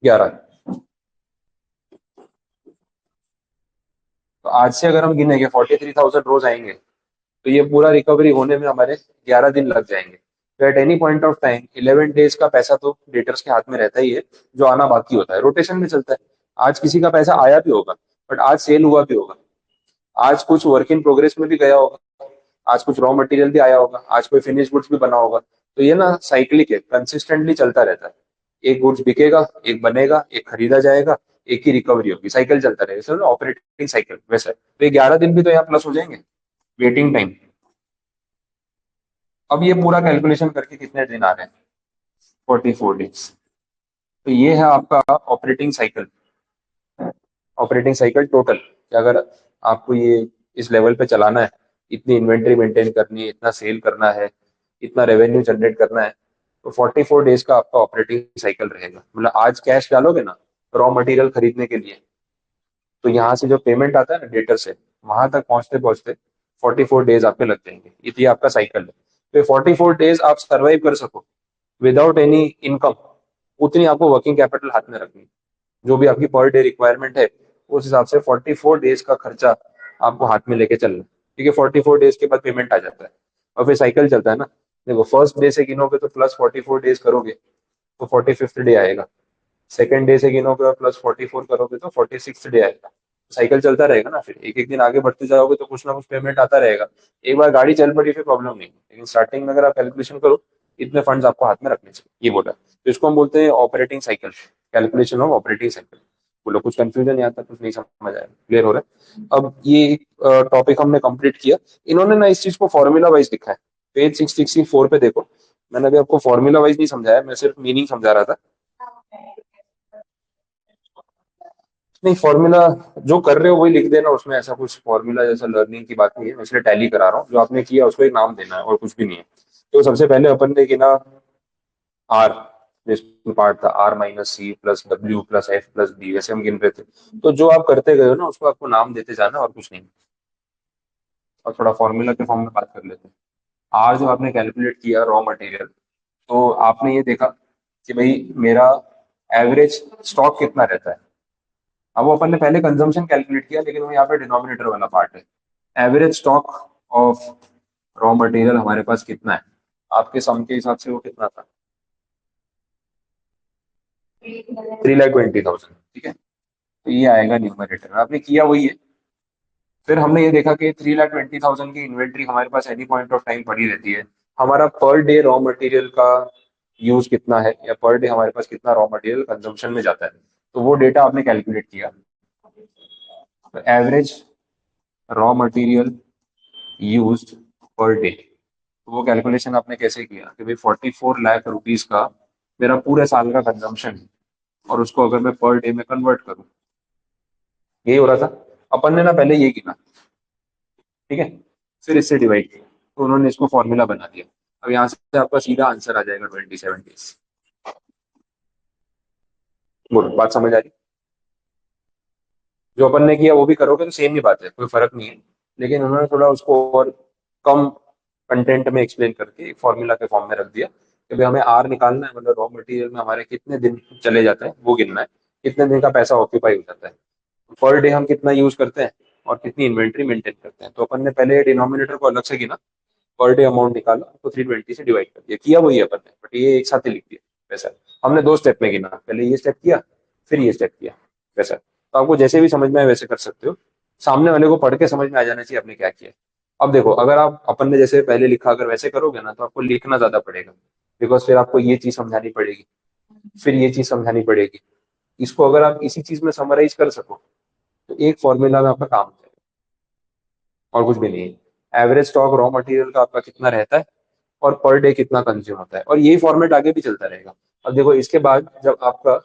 11। तो आज से अगर हम गिनेंगे 43,000 रोज आएंगे, तो ये पूरा रिकवरी होने में हमारे 11 दिन लग जाएंगे। तो eight any point of time 11 days का पैसा तो डेटर्स के हाथ में रहता ही है, जो आना बाकी होता है, रोटेशन में चलता है। आज किसी का पैसा आया भी होगा, बट आज सेल हुआ भी होगा, आज कुछ वर्क इन प्रोग्रेस में भी गया होगा, आज कुछ रॉ मटेरियल भी आया होगा, आज कोई फिनिश गुड्स भी बना होगा। तो ये ना साइक्लिक है, कंसिस्टेंटली चलता रहता है। एक गुड्स बिकेगा, एक बनेगा, एक खरीदा जाएगा, एक की रिकवरी होगी, साइकिल चलता रहेगा, ऑपरेटिंग साइकिल वैसा है। तो ये 11 दिन भी तो यहाँ प्लस हो जाएंगे वेटिंग टाइम। अब ये पूरा कैलकुलेशन करके कितने दिन आ रहे हैं? 44 डेज। तो ये है आपका operating cycle. Operating cycle total, अगर आपको ये इस लेवल पे चलाना है, इतनी इन्वेंट्री मेंटेन करनी है, इतना सेल करना है, इतना रेवेन्यू जनरेट करना है, तो 44 डेज का आपका ऑपरेटिंग साइकिल रहेगा। मतलब आज कैश डालोगे ना रॉ मटेरियल खरीदने के लिए, तो यहाँ से जो पेमेंट आता है ना डेटर से, वहां तक पहुंचते पहुंचते 44 डेज आपके लग जाएंगे। ये आपका साइकिल है। तो 44 डेज आप सर्वाइव कर सको विदाउट एनी इनकम, उतनी आपको वर्किंग कैपिटल हाथ में रखनी है। जो भी आपकी पर डे रिक्वायरमेंट है, उस हिसाब से 44 डेज का खर्चा आपको हाथ में लेके चलना है। ठीक है, 44 डेज के बाद पेमेंट आ जाता है, और फिर साइकिल चलता है ना। देखो फर्स्ट डे से गिनोगे तो प्लस 44 डेज करोगे तो 45th डे आएगा। सेकेंड डे से गिनोगे और प्लस 44 करोगे तो 46th डे आएगा। साइकिल चलता रहेगा ना, फिर एक एक दिन आगे बढ़ते जाओगे तो कुछ ना कुछ पेमेंट आता रहेगा। एक बार गाड़ी चल पड़ी फिर प्रॉब्लम नहीं, लेकिन स्टार्टिंग में अगर आप कैलकुलेशन करो, इतने फंड्स आपको हाथ में रखने चाहिए, ये बोला। तो इसको हम बोलते हैं operating cycle, calculation of operating cycle. बोलो कुछ कंफ्यूजन यहाँ तक कुछ नहीं समझ आया, क्लियर हो रहा है? अब ये टॉपिक हमने कंप्लीट किया। इन्होंने ना इस चीज को फॉर्मूला वाइज लिखा है। पेज 664 पे देखो, मैंने अभी आपको फॉर्मूला वाइज नहीं समझाया, मैं सिर्फ मीनिंग समझा रहा था। नहीं, फॉर्मूला जो कर रहे हो वही लिख देना, उसमें ऐसा कुछ फॉर्मूला जैसा लर्निंग की बात नहीं है, मैं इसलिए टैली करा रहा हूँ। जो आपने किया उसको एक नाम देना है और कुछ भी नहीं है। तो सबसे पहले अपन ने गिना आर, जिसमें पार्ट था R-C प्लस W+F+D, वैसे हम गिन रहे थे। तो जो आप करते गए हो ना, उसको आपको नाम देते जाना और कुछ नहीं। और थोड़ा फॉर्मूला के फॉर्म में बात कर लेते हैं। आर जो आपने कैलकुलेट किया रॉ मटेरियल, तो आपने ये देखा कि भाई मेरा एवरेज स्टॉक कितना रहता है। अब वो अपन ने पहले कंजम्पशन कैलकुलेट किया, लेकिन वो यहाँ पे डिनोमिनेटर वाला पार्ट है। Average stock of raw material हमारे पास कितना है, आपके सम के हिसाब से वो कितना था? 3,20,000। ठीक है, तो ये आएगा न्यूमरेटर, आपने किया वही है। फिर हमने ये देखा कि 3,20,000 की इन्वेंट्री हमारे पास एनी पॉइंट ऑफ टाइम पड़ी रहती है। हमारा पर डे रॉ मटेरियल का यूज कितना है, या पर डे हमारे पास कितना रॉ मटेरियल कंजम्पशन में जाता है, तो वो डेटा आपने कैलकुलेट किया। तो average raw material used per day, तो वो कैलकुलेशन आपने कैसे किया कि भाई 44 लाख रुपीज का मेरा पूरे साल का कंजम्पशन है, और उसको अगर मैं पर डे में कन्वर्ट करूं, यही हो रहा था। अपन ने ना पहले ये गिना, ठीक है, फिर इससे डिवाइड किया, तो उन्होंने इसको फॉर्मूला बना दिया। अब यहाँ से आपका सीधा आंसर आ जाएगा 27 डेज। बोलो बात समझ आ रही? जो अपन ने किया वो भी करोगे तो सेम ही बात है, कोई फर्क नहीं है। लेकिन उन्होंने थोड़ा उसको और कम कंटेंट में एक्सप्लेन करके एक फॉर्मूला के फॉर्म में रख दिया कि भाई हमें आर निकालना है, मतलब रॉ मटेरियल में हमारे कितने दिन चले जाते हैं वो गिनना है, कितने दिन का पैसा ऑक्यूपाई हो जाता है, पर डे हम कितना यूज करते हैं, और कितनी इन्वेंट्री मेंटेन करते हैं। तो अपन ने पहले डिनोमिनेटर को अलग से गिना, पर डे अमाउंट निकाला, तो 320 से डिवाइड कर दिया, किया वही अपन ने, बट ये एक साथ ही लिख दिया वैसा। हमने दो स्टेप में गिना, पहले ये स्टेप किया, फिर ये स्टेप किया वैसा। तो आपको जैसे भी समझ में आए वैसे कर सकते हो, सामने वाले को पढ़ के समझ में आ जाना चाहिए आपने क्या किया। अब देखो, अगर आप अपन ने जैसे पहले लिखा अगर वैसे करोगे ना, तो आपको लिखना ज्यादा पड़ेगा, बिकॉज फिर आपको ये चीज समझानी पड़ेगी, फिर ये चीज समझानी पड़ेगी। इसको अगर आप इसी चीज में समराइज कर सको, तो एक फॉर्मूला में आपका काम हो जाएगा, और कुछ भी नहीं है। एवरेज स्टॉक रॉ मटेरियल का आपका कितना रहता है, और पर डे कितना कंज्यूम होता है, और यही फॉर्मेट आगे भी चलता रहेगा। अब देखो इसके बाद जब आपका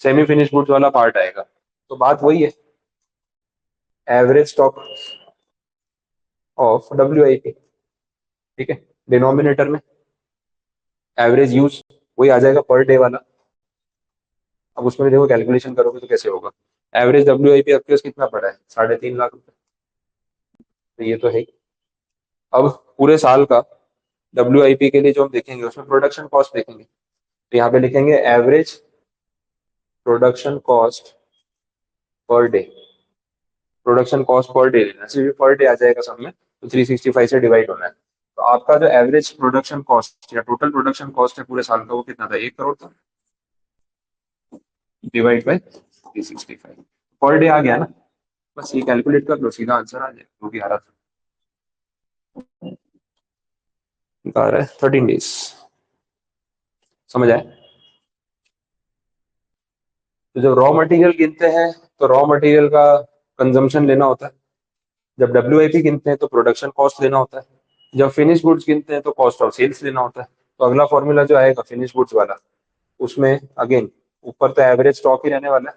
सेमी फिनिश गुड्स वाला पार्ट आएगा। तो बात वही है, एवरेज स्टॉक ऑफ WIP, ठीक है। डिनोमिनेटर में एवरेज यूज वही आ जाएगा पर डे वाला। अब उसमें देखो कैलकुलेशन करोगे तो कैसे होगा। एवरेज WIP आपके पास कितना पड़ा है, 3.5 लाख रुपए, तो ये तो है ही। अब पूरे साल का WIP के लिए जो हम देखेंगे उसमें प्रोडक्शन कॉस्ट देखेंगे, तो यहाँ पे लिखेंगे average production cost per day. Production cost per day लेना, सिर्फ पर डे आ जाएगा सब में, तो 365 से डिवाइड होना है। तो आपका जो एवरेज प्रोडक्शन कॉस्ट या टोटल प्रोडक्शन कॉस्ट है पूरे साल का, वो कितना था, 1 करोड़ था, डिवाइड बाय 365, पर डे आ गया ना। बस ये कैलकुलेट कर लो, सीधा आंसर आ जाएगा, जो भी आ रहा था। आ रहा है 13 डेज। समझ आए। तो जब रॉ मटेरियल गिनते हैं तो रॉ मटेरियल का कंजम्पशन लेना होता है। जब WIP गिनते हैं तो प्रोडक्शन कॉस्ट लेना होता है। जब फिनिश गुड्स गिनते हैं तो कॉस्ट ऑफ सेल्स लेना होता है। तो अगला फॉर्मूला जो आएगा फिनिश गुड्स वाला, उसमें अगेन ऊपर तो एवरेज स्टॉक ही रहने वाला है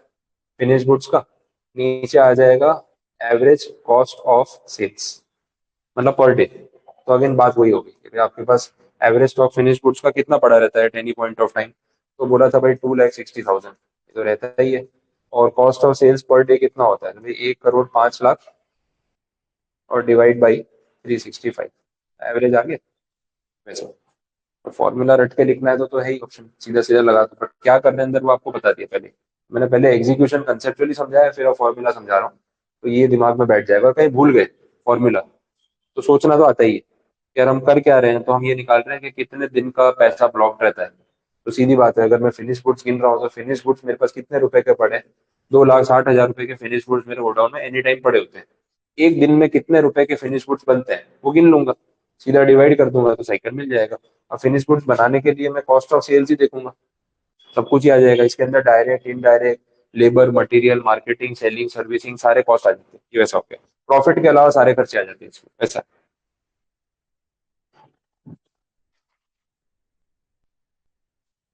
फिनिश गुड्स का, नीचे आ जाएगा एवरेज कॉस्ट ऑफ सेल्स, मतलब पर डे। तो अगेन बात वही होगी कि आपके पास एवरेज स्टॉक फिनिश गुड्स का कितना पड़ा रहता है eight any point of time, तो बोला था भाई 2,60,000, तो रहता ही है। और cost of sales per day कितना होता है, तो भाई 1,05,00,000 और डिवाइड बाई 365, एवरेज आ गया वैसे। और फॉर्मूला रट के लिखना है तो है ही ऑप्शन, सीधा सीधा लगा दो, बट क्या करना है अंदर वो आपको बता दिया पहले। मैंने पहले एग्जीक्यूशन कंसेप्चुअली समझाया, फिर फॉर्मूला समझा रहा हूँ, तो ये दिमाग में बैठ जाएगा। कहीं भूल गए फॉर्मूला तो सोचना तो आता ही है कि यार हम कर क्या रहे हैं, तो हम ये निकाल रहे हैं कि कितने दिन का पैसा ब्लॉक रहता है। तो सीधी बात है, अगर मैं फिनिश गुड्स गिन रहा हूँ तो फिनिश गुड्स मेरे पास कितने रुपए के पड़े हैं, 2,60,000 रुपए के फिनिश गुड्स मेरे गोडाउन में एनी टाइम पड़े होते हैं। एक दिन में कितने रुपए के फिनिश गुड्स बनते हैं वो गिन लूंगा, सीधा डिवाइड कर दूंगा तो साइकिल मिल जाएगा। अब फिनिश गुड्स बनाने के लिए मैं कॉस्ट ऑफ सेल्स ही देखूंगा, सब कुछ ही आ जाएगा इसके अंदर, direct indirect, labour material marketing selling servicing सारे कॉस्ट आ जाते हैं, ये वैसा हो गया। प्रॉफिट के अलावा सारे खर्चे आ जाते हैं इसमें, ऐसा।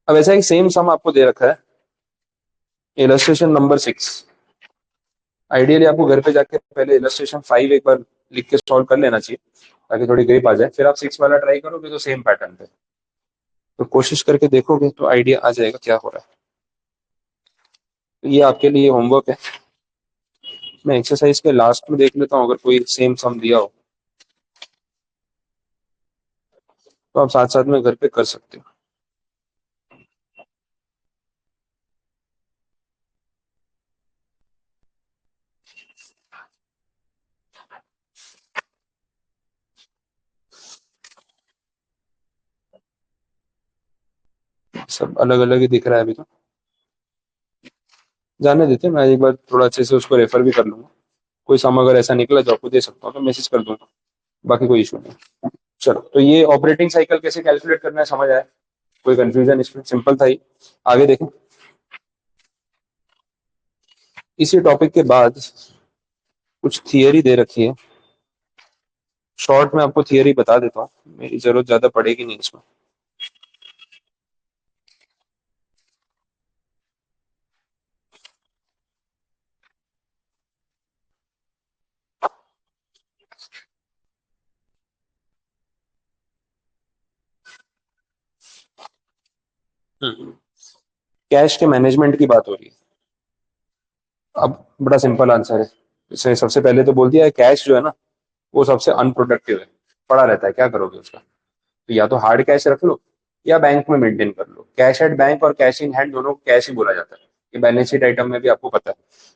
अब ऐसा एक सेम सम आपको दे रखा है, इलस्ट्रेशन नंबर 6। आइडियली आपको घर पे जाके पहले इलस्ट्रेशन 5 एक बार लिख के सॉल्व कर लेना चाहिए, ताकि थोड़ी ग्रिप आ जाए, फिर आप 6 वाला ट्राई करोगे तो सेम पैटर्न पे, तो कोशिश करके देखोगे तो आइडिया आ जाएगा क्या हो रहा है। तो ये आपके लिए होमवर्क है। मैं एक्सरसाइज के लास्ट में देख लेता हूँ, अगर कोई सेम सम दिया हो तो आप साथ साथ में घर पे कर सकते हो। सब अलग अलग ही दिख रहा है अभी तो, जाने देते हैं, मैं एक बार थोड़ा अच्छे से उसको रेफर भी कर लूंगा। कोई सम अगर ऐसा निकला जो आपको दे सकता हूँ तो मैसेज कर दूंगा, बाकी कोई इशू नहीं। चलो, तो ये ऑपरेटिंग साइकिल कैसे कैलकुलेट करना है समझ आया, कोई कंफ्यूजन इसमें, सिंपल था ही। आगे देखें, इसी टॉपिक के बाद कुछ थियरी दे रखी है, शॉर्ट में आपको थियरी बता देता हूँ, मेरी जरूरत ज्यादा पड़ेगी नहीं इसमें। कैश के मैनेजमेंट की बात हो रही है। अब बड़ा सिंपल आंसर है, इसे सबसे पहले तो बोल दिया है, कैश जो है ना वो सबसे अनप्रोडक्टिव है, पड़ा रहता है, क्या करोगे उसका। तो या तो हार्ड कैश रख लो या बैंक में मेंटेन कर लो। कैश एट बैंक और कैश इन हैंड दोनों कैश ही बोला जाता है, ये बैलेंस शीट आइटम में भी आपको पता है।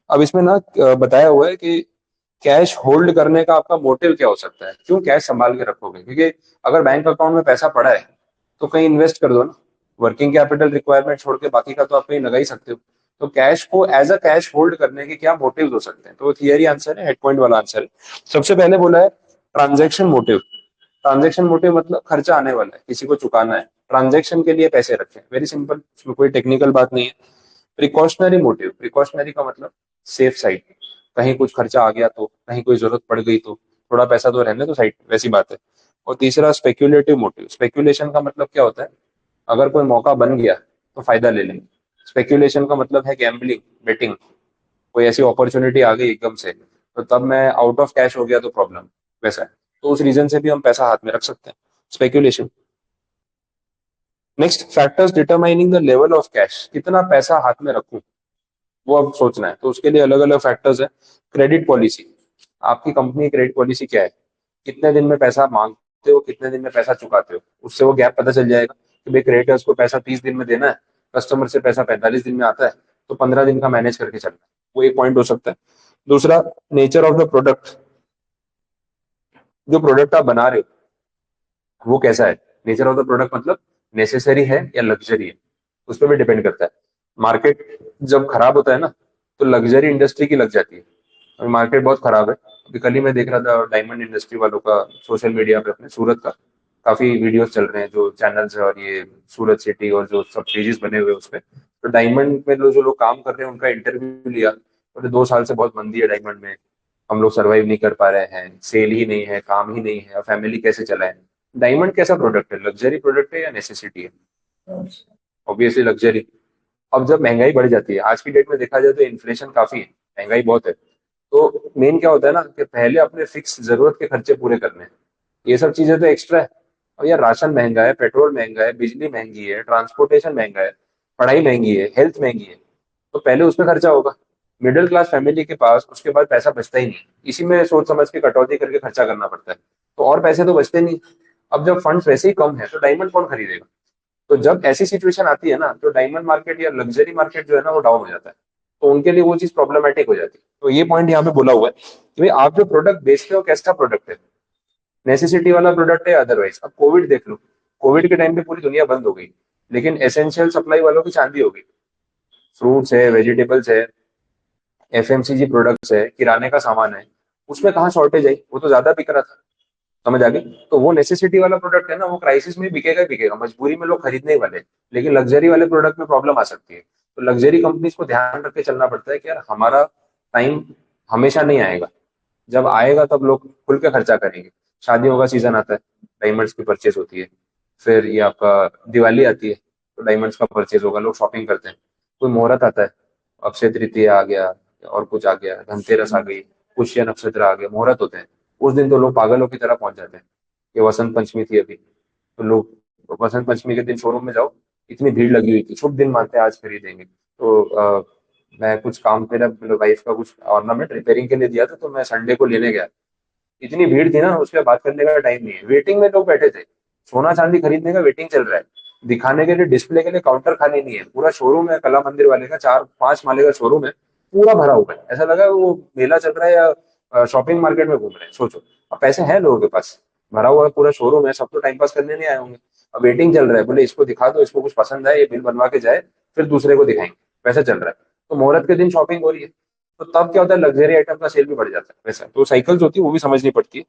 अब इसमें ना बताया हुआ है कि कैश होल्ड करने का आपका मोटिव क्या हो सकता है, क्यों कैश संभाल के रखोगे, क्योंकि अगर बैंक अकाउंट में पैसा पड़ा है तो कहीं इन्वेस्ट कर दो ना, वर्किंग कैपिटल रिक्वायरमेंट छोड़ के बाकी का तो आप कहीं लगा ही सकते हो। तो कैश को एज अ कैश होल्ड करने के क्या मोटिव हो सकते हैं, तो थियरी आंसर है, हेड पॉइंट वाला आंसर है। सबसे पहले बोला है ट्रांजेक्शन मोटिव। ट्रांजेक्शन मोटिव मतलब खर्चा आने वाला है, किसी को चुकाना है, ट्रांजेक्शन के लिए पैसे रखें, वेरी सिंपल, उसमें कोई टेक्निकल बात नहीं है। प्रिकॉशनरी मोटिव, प्रिकॉशनरी का मतलब सेफ साइड, कहीं कुछ खर्चा आ गया तो, कहीं कोई जरूरत पड़ गई तो थोड़ा पैसा तो रहने तो साइड, वैसी बात है। और तीसरा स्पेक्यूलेटिव मोटिव, स्पेक्यूलेशन का मतलब क्या होता है, अगर कोई मौका बन गया तो फायदा ले लेंगे, स्पेक्यूलेशन का मतलब है गैम्बलिंग, बेटिंग। कोई ऐसी अपॉर्चुनिटी आ गई एकदम से, तो तब मैं आउट ऑफ कैश हो गया तो प्रॉब्लम, वैसा है। तो उस रीजन से भी हम पैसा हाथ में रख सकते हैं, speculation. Next, factors determining the level of cash, कितना पैसा हाथ में रखूं, वो अब सोचना है। तो उसके लिए अलग अलग फैक्टर्स है। क्रेडिट पॉलिसी, आपकी कंपनी की क्रेडिट पॉलिसी क्या है, कितने दिन में पैसा मांगते हो, कितने दिन में पैसा चुकाते हो, उससे वो गैप पता चल जाएगा कि भाई क्रेडिटर्स को पैसा 30 दिन में देना है, कस्टमर से पैसा 45 दिन में आता है, तो 15 दिन का मैनेज करके चलना है। वो एक पॉइंट हो सकता है। दूसरा, नेचर ऑफ द प्रोडक्ट, जो प्रोडक्ट आप बना रहे हो वो कैसा है। नेचर ऑफ द प्रोडक्ट मतलब नेसेसरी है या लग्जरी है, उस पर भी डिपेंड करता है। मार्केट जब खराब होता है ना, तो लग्जरी इंडस्ट्री की लग जाती है। अभी मार्केट बहुत खराब है। अभी कल ही मैं देख रहा था डायमंड इंडस्ट्री वालों का सोशल मीडिया पे, अपने सूरत का काफी वीडियोस चल रहे हैं, जो चैनल्स है और ये सूरत सिटी और जो सब पेजेस बने हुए हैं उस पे। तो डायमंड में जो लोग काम कर रहे हैं उनका इंटरव्यू लिया, और 2 साल से बहुत मंदी है डायमंड में, हम लोग सर्वाइव नहीं कर पा रहे हैं, सेल ही नहीं है, काम ही नहीं है, फैमिली कैसे चलाएं। डायमंड कैसा प्रोडक्ट है, लग्जरी प्रोडक्ट है या नेसेसिटी है? Obviously luxury. अब जब महंगाई बढ़ जाती है, आज की डेट में देखा जाए तो इन्फ्लेशन काफी है, महंगाई बहुत है, तो मेन क्या होता है ना कि पहले अपने फिक्स जरूरत के खर्चे पूरे करने हैं। ये सब चीजें तो एक्स्ट्रा है। अब यार राशन महंगा है, पेट्रोल महंगा है, बिजली महंगी है, ट्रांसपोर्टेशन महंगा है, पढ़ाई महंगी है, हेल्थ महंगी है, तो पहले उसमें खर्चा होगा। मिडिल क्लास फैमिली के पास उसके बाद पैसा बचता ही नहीं, इसी में सोच समझ के कटौती करके खर्चा करना पड़ता है, तो और पैसे तो बचते नहीं। अब जब फंड्स वैसे ही कम है तो डायमंड कौन खरीदेगा? तो जब ऐसी सिचुएशन आती है ना, तो डायमंड मार्केट या लग्जरी मार्केट जो है ना वो डाउन हो जाता है, तो उनके लिए वो चीज प्रॉब्लमेटिक हो जाती है। तो ये पॉइंट यहाँ पे बोला हुआ है कि भाई आप जो प्रोडक्ट बेचते हो कैसा प्रोडक्ट है, नेसेसिटी वाला प्रोडक्ट है अदरवाइज। अब कोविड देख लो, कोविड के टाइम पे पूरी दुनिया बंद हो गई, लेकिन एसेंशियल सप्लाई वालों की चांदी हो गई। फ्रूट्स है, वेजिटेबल्स है, एफएमसीजी प्रोडक्ट्स है, किराने का सामान है, उसमें कहाँ शॉर्टेज आई, वो तो ज्यादा बिक रहा था। समझ आ गई? तो वो नेसेसिटी वाला प्रोडक्ट है ना, वो क्राइसिस में बिकेगा ही बिकेगा, मजबूरी में लोग खरीदने ही वाले हैं। लेकिन लग्जरी वाले प्रोडक्ट में प्रॉब्लम आ सकती है, तो लग्जरी कंपनीज को ध्यान रख के चलना पड़ता है कि यार हमारा टाइम हमेशा नहीं आएगा, जब आएगा तब लोग खुल के खर्चा करेंगे। शादियों का सीजन आता है, डायमंड्स की परचेज होती है। फिर ये आपका दिवाली आती है, तो डायमंड्स का परचेज होगा, लोग शॉपिंग करते हैं। कोई मुहूर्त आता है, अक्षय तृतीया आ गया, और कुछ आ गया, धनतेरस आ गई, पुष्य नक्षत्र आ गया, मुहूर्त होते हैं। उस दिन तो लोग पागलों की तरह पहुंच जाते हैं। ये वसंत पंचमी थी अभी, तो लोग वसंत पंचमी के दिन शोरूम में जाओ, इतनी भीड़ लगी हुई थी, शुभ दिन मानते हैं आज खरीदेंगे। तो मैं कुछ काम, मेरा वाइफ का कुछ ऑर्नामेंट रिपेयरिंग के लिए दिया था, तो मैं संडे को लेने गया। इतनी भीड़ थी ना, उस पर बात करने का टाइम नहीं है, वेटिंग में लोग बैठे थे। सोना चांदी खरीदने का वेटिंग चल रहा है, दिखाने के लिए, डिस्प्ले के लिए काउंटर खाली नहीं है, पूरा शोरूम है, कला मंदिर वाले का 4-5 माले का शोरूम है, पूरा भरा हुआ है, ऐसा लगा है वो मेला चल रहा है या शॉपिंग मार्केट में घूम रहे हैं, सोचो। अब पैसे हैं लोगों के पास, भरा हुआ है पूरा शोरूम है, सब तो टाइम पास करने नहीं आए होंगे। अब वेटिंग चल रहा है, बोले इसको दिखा दो, इसको कुछ पसंद आए, ये बिल बनवा के जाए, फिर दूसरे को दिखाएंगे, पैसा चल रहा है। तो मुहूर्त के दिन शॉपिंग हो रही है, तो तब क्या होता है, लग्जरी आइटम का सेल भी बढ़ जाता है, वैसा। तो साइकिल्स होती है, वो भी समझनी पड़ती है।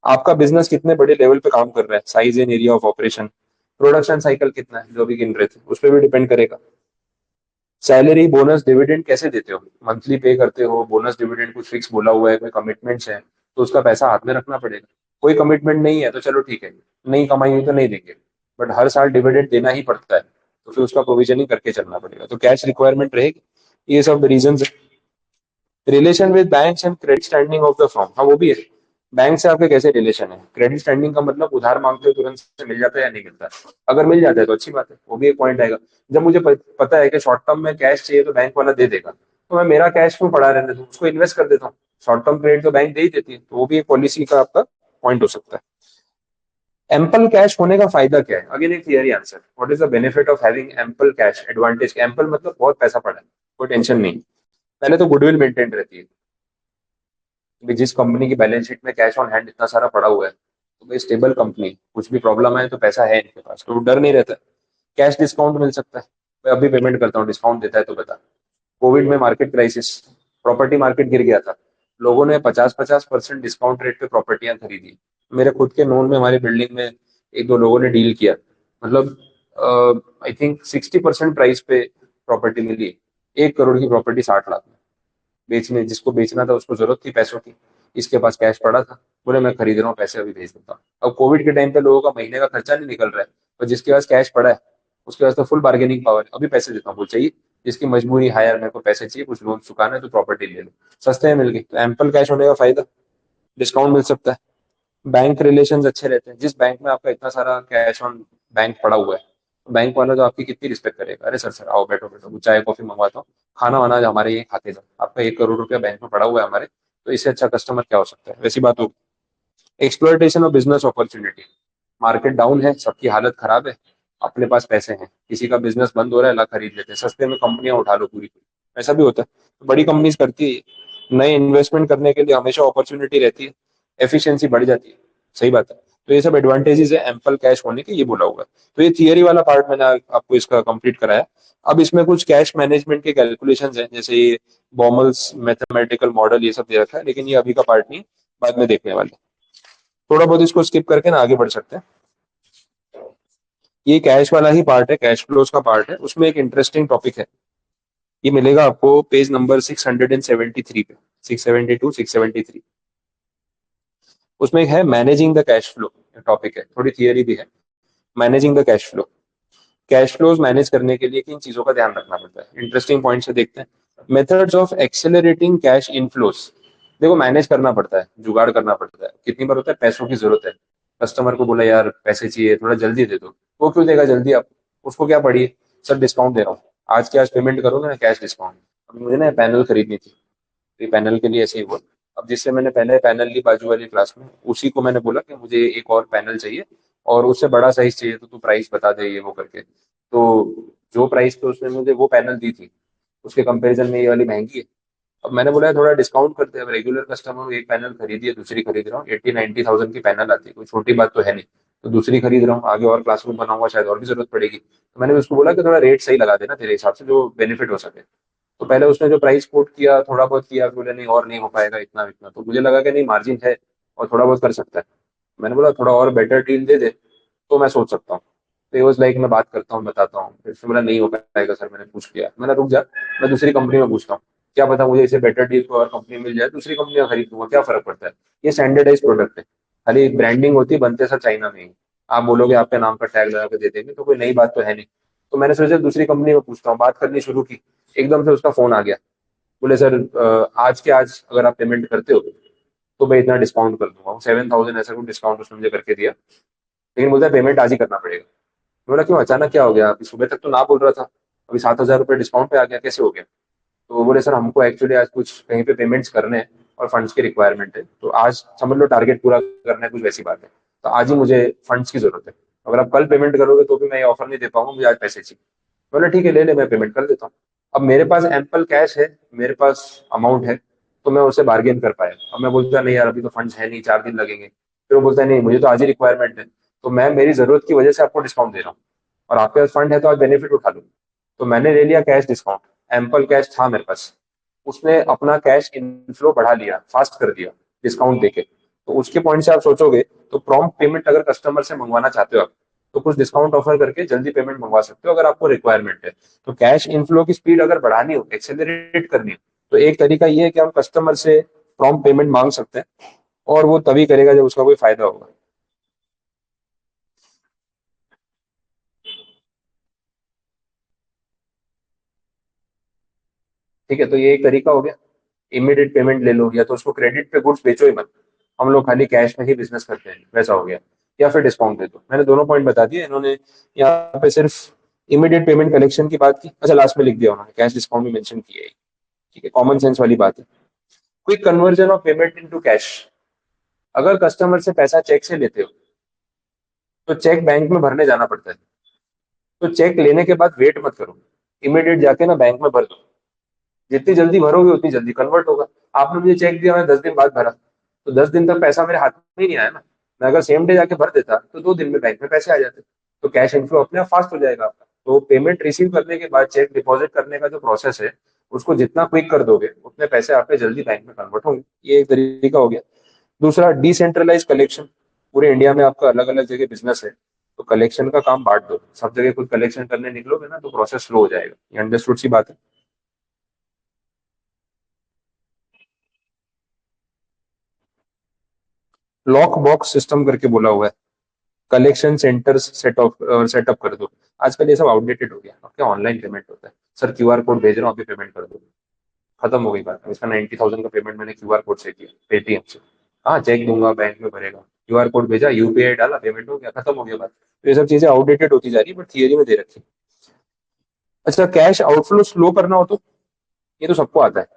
आपका बिजनेस कितने बड़े लेवल पे काम कर रहा है, size and area of operation, production cycle कितना है, जो भी गिन रहे थे, उस पर भी डिपेंड करेगा। सैलरी, बोनस, डिविडेंड कैसे देते हो, मंथली पे करते हो, बोनस डिविडेंड कुछ फिक्स बोला हुआ है, कोई कमिटमेंट्स है, तो उसका पैसा हाथ में रखना पड़ेगा। कोई कमिटमेंट नहीं है तो चलो ठीक है, नहीं कमाई हुई तो नहीं देंगे, बट हर साल डिविडेंड देना ही पड़ता है, तो फिर उसका प्रोविजनिंग करके चलना पड़ेगा, तो कैश रिक्वायरमेंट रहेगी। ये सब रीजन है। Relation with banks and credit standing of the firm, हाँ वो भी है। बैंक से आपके कैसे रिलेशन है, क्रेडिट स्टैंडिंग का मतलब उधार मांगते हो तुरंत से मिल जाता है या नहीं मिलता है? अगर मिल जाता है तो अच्छी बात है, वो भी एक पॉइंट आएगा। जब मुझे पता है कि शॉर्ट टर्म में कैश चाहिए तो बैंक वाला दे देगा, तो मैं मेरा कैश क्यों पड़ा रहने दूं, उसको इन्वेस्ट कर देता हूँ। शॉर्ट टर्म क्रेडिट तो बैंक दे ही देती है, तो वो भी एक पॉलिसी का आपका पॉइंट हो सकता है। एम्पल कैश होने का फायदा क्या है, अगेन एक theory answer. What is the benefit of having ample cash, advantage. Ample मतलब बहुत पैसा पड़ा है, कोई टेंशन नहीं। पहले तो गुडविल मेंटेन रहती है, कि जिस कंपनी की बैलेंस शीट में कैश ऑन हैंड इतना सारा पड़ा हुआ है, तो भाई स्टेबल कंपनी, कुछ भी प्रॉब्लम आए तो पैसा है इनके पास, तो डर नहीं रहता। कैश डिस्काउंट मिल सकता है, मैं अभी पेमेंट करता हूँ, डिस्काउंट देता है तो बता। कोविड में मार्केट क्राइसिस, प्रॉपर्टी मार्केट गिर गया था, लोगों ने 50-50% डिस्काउंट रेट पे प्रॉपर्टियां खरीदी। मेरे खुद के नोन में हमारी बिल्डिंग में एक दो लोगों ने डील किया, मतलब आई थिंक 60% प्राइस पे प्रॉपर्टी मिली। 1 करोड़ की प्रॉपर्टी 60 लाख में, बेचने जिसको बेचना था उसको जरूरत थी पैसों की, इसके पास कैश पड़ा था, बोले मैं खरीद रहा हूँ, पैसे अभी भेज देता हूँ। अब कोविड के टाइम पे लोगों का महीने का खर्चा नहीं निकल रहा है, तो जिसके पास कैश पड़ा है उसके पास तो फुल बार्गेनिंग पावर है, अभी पैसे देता हूँ, बोल चाहिए, जिसकी मजबूरी है यार मेरे को पैसे चाहिए, कुछ लोन चुकाना है तो प्रॉपर्टी ले लो, सस्ते में मिल गई, तो एम्पल कैश होने का फायदा, डिस्काउंट मिल सकता है। बैंक रिलेशंस अच्छे रहते हैं, जिस बैंक में आपका इतना सारा कैश ऑन बैंक पड़ा हुआ है, तो बैंक वाला तो आपकी कितनी रिस्पेक्ट करेगा, अरे सर सर आओ बैठो बैठो, चाय कॉफी मंगवाता हूँ, खाना वाना हमारे ये खाते जाओ, आपका 1 करोड़ रुपया बैंक में पड़ा हुआ है हमारे, तो इससे अच्छा कस्टमर क्या हो सकता है, वैसी बात होगी। Exploitation of business opportunity, market down है, सबकी हालत खराब है, अपने पास पैसे हैं, किसी का बिजनेस बंद हो रहा है, ला खरीद लेते हैं सस्ते में, कंपनियां उठा लो पूरी पूरी, ऐसा भी होता है, तो बड़ी कंपनीज करती है, नए इन्वेस्टमेंट करने के लिए हमेशा अपॉर्चुनिटी रहती है, एफिशिएंसी बढ़ जाती है, सही बात है। तो ये सब एडवांटेजेस है एम्पल कैश होने के, ये बोला हुआ है। तो ये थियरी वाला पार्ट मैंने आपको इसका कंप्लीट कराया। अब इसमें कुछ कैश मैनेजमेंट के कैलकुलेशंस हैं, जैसे ये बॉमल्स मैथमेटिकल मॉडल ये सब दे रखा है, लेकिन ये अभी का पार्ट नहीं, बाद में देखने वाले, थोड़ा बहुत इसको स्किप करके ना आगे बढ़ सकते हैं। ये कैश वाला ही पार्ट है, कैश फ्लोज का पार्ट है, उसमें एक इंटरेस्टिंग टॉपिक है, ये मिलेगा आपको पेज नंबर 673 पे, 672 673। उसमें एक है managing the cash flow, topic है, थोड़ी थियरी भी है। Managing the cash flow, cash flows manage करने के लिए किन चीजों का ध्यान रखना पड़ता है, इंटरेस्टिंग पॉइंट से देखते हैं। Methods of accelerating cash inflows, देखो मैनेज करना पड़ता है, जुगाड़ करना पड़ता है, कितनी बार होता है पैसों की जरूरत है, कस्टमर को बोला यार पैसे चाहिए थोड़ा जल्दी दे दो, वो क्यों देगा जल्दी, आप उसको क्या पड़ी है, सर डिस्काउंट दे रहा हूँ, आज के आज पेमेंट करोगे ना कैश डिस्काउंट। अब मुझे ना पैनल खरीदनी थी, तो ये पैनल के लिए ऐसे ही हुआ। अब जिससे मैंने पहले पैनल ली बाजू वाली क्लास में, उसी को मैंने बोला कि मुझे एक और पैनल चाहिए और उससे बड़ा साइज चाहिए, तो तू प्राइस बता दे ये वो करके, तो जो प्राइस पे उसने मुझे वो पैनल दी थी, उसके कंपैरिजन में ये वाली महंगी है। अब मैंने बोला थोड़ा डिस्काउंट करते हैं, अब रेगुलर कस्टमर हूँ, एक पैनल खरीदी है, दूसरी खरीद रहा हूँ, 80-90 थाउजेंड की पैनल आती है, कोई छोटी बात तो है नहीं, तो दूसरी खरीद रहा हूँ, आगे और क्लासरूम बनाऊंगा शायद और भी जरूरत पड़ेगी, तो मैंने उसको बोला कि थोड़ा रेट सही लगा देना तेरे हिसाब से जो बेनिफिट हो सके। तो पहले उसने जो प्राइस कोट किया थोड़ा बहुत किया, फिर बोले नहीं और नहीं हो पाएगा इतना इतना, तो मुझे लगा कि नहीं मार्जिन है और थोड़ा बहुत कर सकता है, मैंने बोला थोड़ा और बेटर डील दे दे तो मैं सोच सकता हूँ। तो ये वाज लाइक मैं बात करता हूँ बताता हूँ, फिर से बोला नहीं हो पाएगा सर, मैंने पूछ लिया, मैंने रुक जा, मैं दूसरी कंपनी में पूछता हूँ, क्या पता मुझे इसे बेटर डील को और कंपनी मिल जाए, दूसरी कंपनी का खरीद लूंगा, क्या फर्क पड़ता है, ये स्टैंडर्डाइज प्रोडक्ट है, खाली ब्रांडिंग होती है, बनते सब चाइना में ही, आप बोलोगे आपके नाम का टैग लगा के दे देंगे तो कोई नई बात तो है नहीं। तो मैंने सोचा दूसरी कंपनी में पूछता हूँ, बात करनी शुरू की, एकदम से उसका फोन आ गया, बोले सर आज के आज अगर आप पेमेंट करते हो तो मैं इतना डिस्काउंट कर दूंगा, 7,000 ऐसा कुछ डिस्काउंट उसने मुझे करके दिया, लेकिन बोलता है पेमेंट आज ही करना पड़ेगा। मैं बोला क्यों अचानक क्या हो गया, अभी सुबह तक तो ना बोल रहा था, अभी 7,000 रुपये डिस्काउंट पे आ गया, कैसे हो गया। तो वो बोले सर हमको एक्चुअली आज कुछ कहीं पे पेमेंट्स करने हैं और फंड्स की रिक्वायरमेंट है, तो आज समझ लो टारगेट पूरा करना है, कुछ वैसी बात है, तो आज ही मुझे फंड्स की जरूरत है, अगर आप कल पेमेंट करोगे तो भी मैं ये ऑफर नहीं दे पाऊंगा, मुझे आज पैसे चाहिए। बोला ठीक है ले ले, मैं पेमेंट कर देता हूँ। अब मेरे पास एम्पल कैश है, मेरे पास अमाउंट है, तो मैं उससे बार्गेन कर पाया। अब मैं बोलता नहीं यार अभी तो फंड्स है नहीं, 4 दिन लगेंगे, फिर वो बोलता है नहीं मुझे तो आज ही रिक्वायरमेंट है, तो मैं मेरी जरूरत की वजह से आपको डिस्काउंट दे रहा हूँ और आपके पास फंड है तो आज बेनिफिट उठा लो। तो मैंने ले लिया कैश डिस्काउंट, एम्पल कैश था मेरे पास, उसने अपना कैश इनफ्लो बढ़ा लिया, फास्ट कर दिया डिस्काउंट देके। तो उसके पॉइंट से आप सोचोगे तो प्रॉम्प्ट पेमेंट अगर कस्टमर से मंगवाना चाहते हो आप, तो कुछ डिस्काउंट ऑफर करके जल्दी पेमेंट मंगवा सकते हो अगर आपको रिक्वायरमेंट है। तो कैश इनफ्लो की स्पीड अगर बढ़ानी हो, एक्सेलरेट करनी हो, तो एक तरीका ये है कि हम कस्टमर से प्रॉम्प्ट पेमेंट मांग सकते हैं, और वो तभी करेगा जब उसका कोई फायदा होगा। ठीक है, तो ये एक तरीका हो गया, इमीडिएट पेमेंट ले लो, या तो उसको क्रेडिट पे गुड्स बेचो ही मत, हम लोग खाली कैश में ही बिजनेस करते हैं, वैसा हो गया, या फिर डिस्काउंट दे दो। मैंने दोनों पॉइंट बता दिए, इन्होंने यहाँ पे सिर्फ इमीडिएट पेमेंट कलेक्शन की बात की, अच्छा लास्ट में लिख दिया उन्होंने कैश डिस्काउंट भी मेंशन किया है, ठीक है, कॉमन सेंस वाली बात है। Quick conversion of payment into cash, अगर कस्टमर से पैसा चेक से लेते हो तो चेक बैंक में भरने जाना पड़ता है, तो चेक लेने के बाद वेट मत करो, इमीडिएट जाके ना बैंक में भर दो, जितनी जल्दी भरोगे उतनी जल्दी कन्वर्ट होगा। आपने मुझे चेक दिया, मैं 10 दिन बाद भरा, तो 10 दिन तक पैसा मेरे हाथ में ही नहीं आया ना, मैं अगर सेम डे जाके भर देता तो 2 दिन में बैंक में पैसे आ जाते, तो कैश इनफ्लो अपने आप फास्ट हो जाएगा आपका। तो पेमेंट रिसीव करने के बाद चेक डिपॉजिट करने का जो प्रोसेस है, उसको जितना क्विक कर दोगे उतने पैसे आपके जल्दी बैंक में कन्वर्ट होंगे, ये एक तरीका हो गया। दूसरा डिसेंट्रलाइज कलेक्शन, पूरे इंडिया में आपका अलग अलग जगह बिजनेस है, तो कलेक्शन का काम बांट दो, सब जगह खुद कलेक्शन करने निकलोगे ना तो प्रोसेस स्लो हो जाएगा, ये अंडरस्टूड सी बात है। लॉक बॉक्स सिस्टम करके बोला हुआ है, कलेक्शन सेंटर्स सेटअप कर दो। आजकल ये सब आउटडेटेड हो गया, अब क्या ऑनलाइन पेमेंट होता है, सर क्यूआर कोड भेज रहा हूँ, अभी पेमेंट कर दो, खत्म हो गई बात। इसका 90,000 का पेमेंट मैंने क्यूआर कोड से किया पेटीएम से। हाँ, चेक दूंगा, बैंक में भरेगा, क्यूआर कोड भेजा, यूपीआई डाला, पेमेंट हो गया, खत्म हो गया बात। तो ये सब चीजें आउटडेटेड होती जा रही है, बट थियरी में दे रखी है। अच्छा, कैश आउटफ्लो स्लो करना हो तो, ये तो सबको आता है।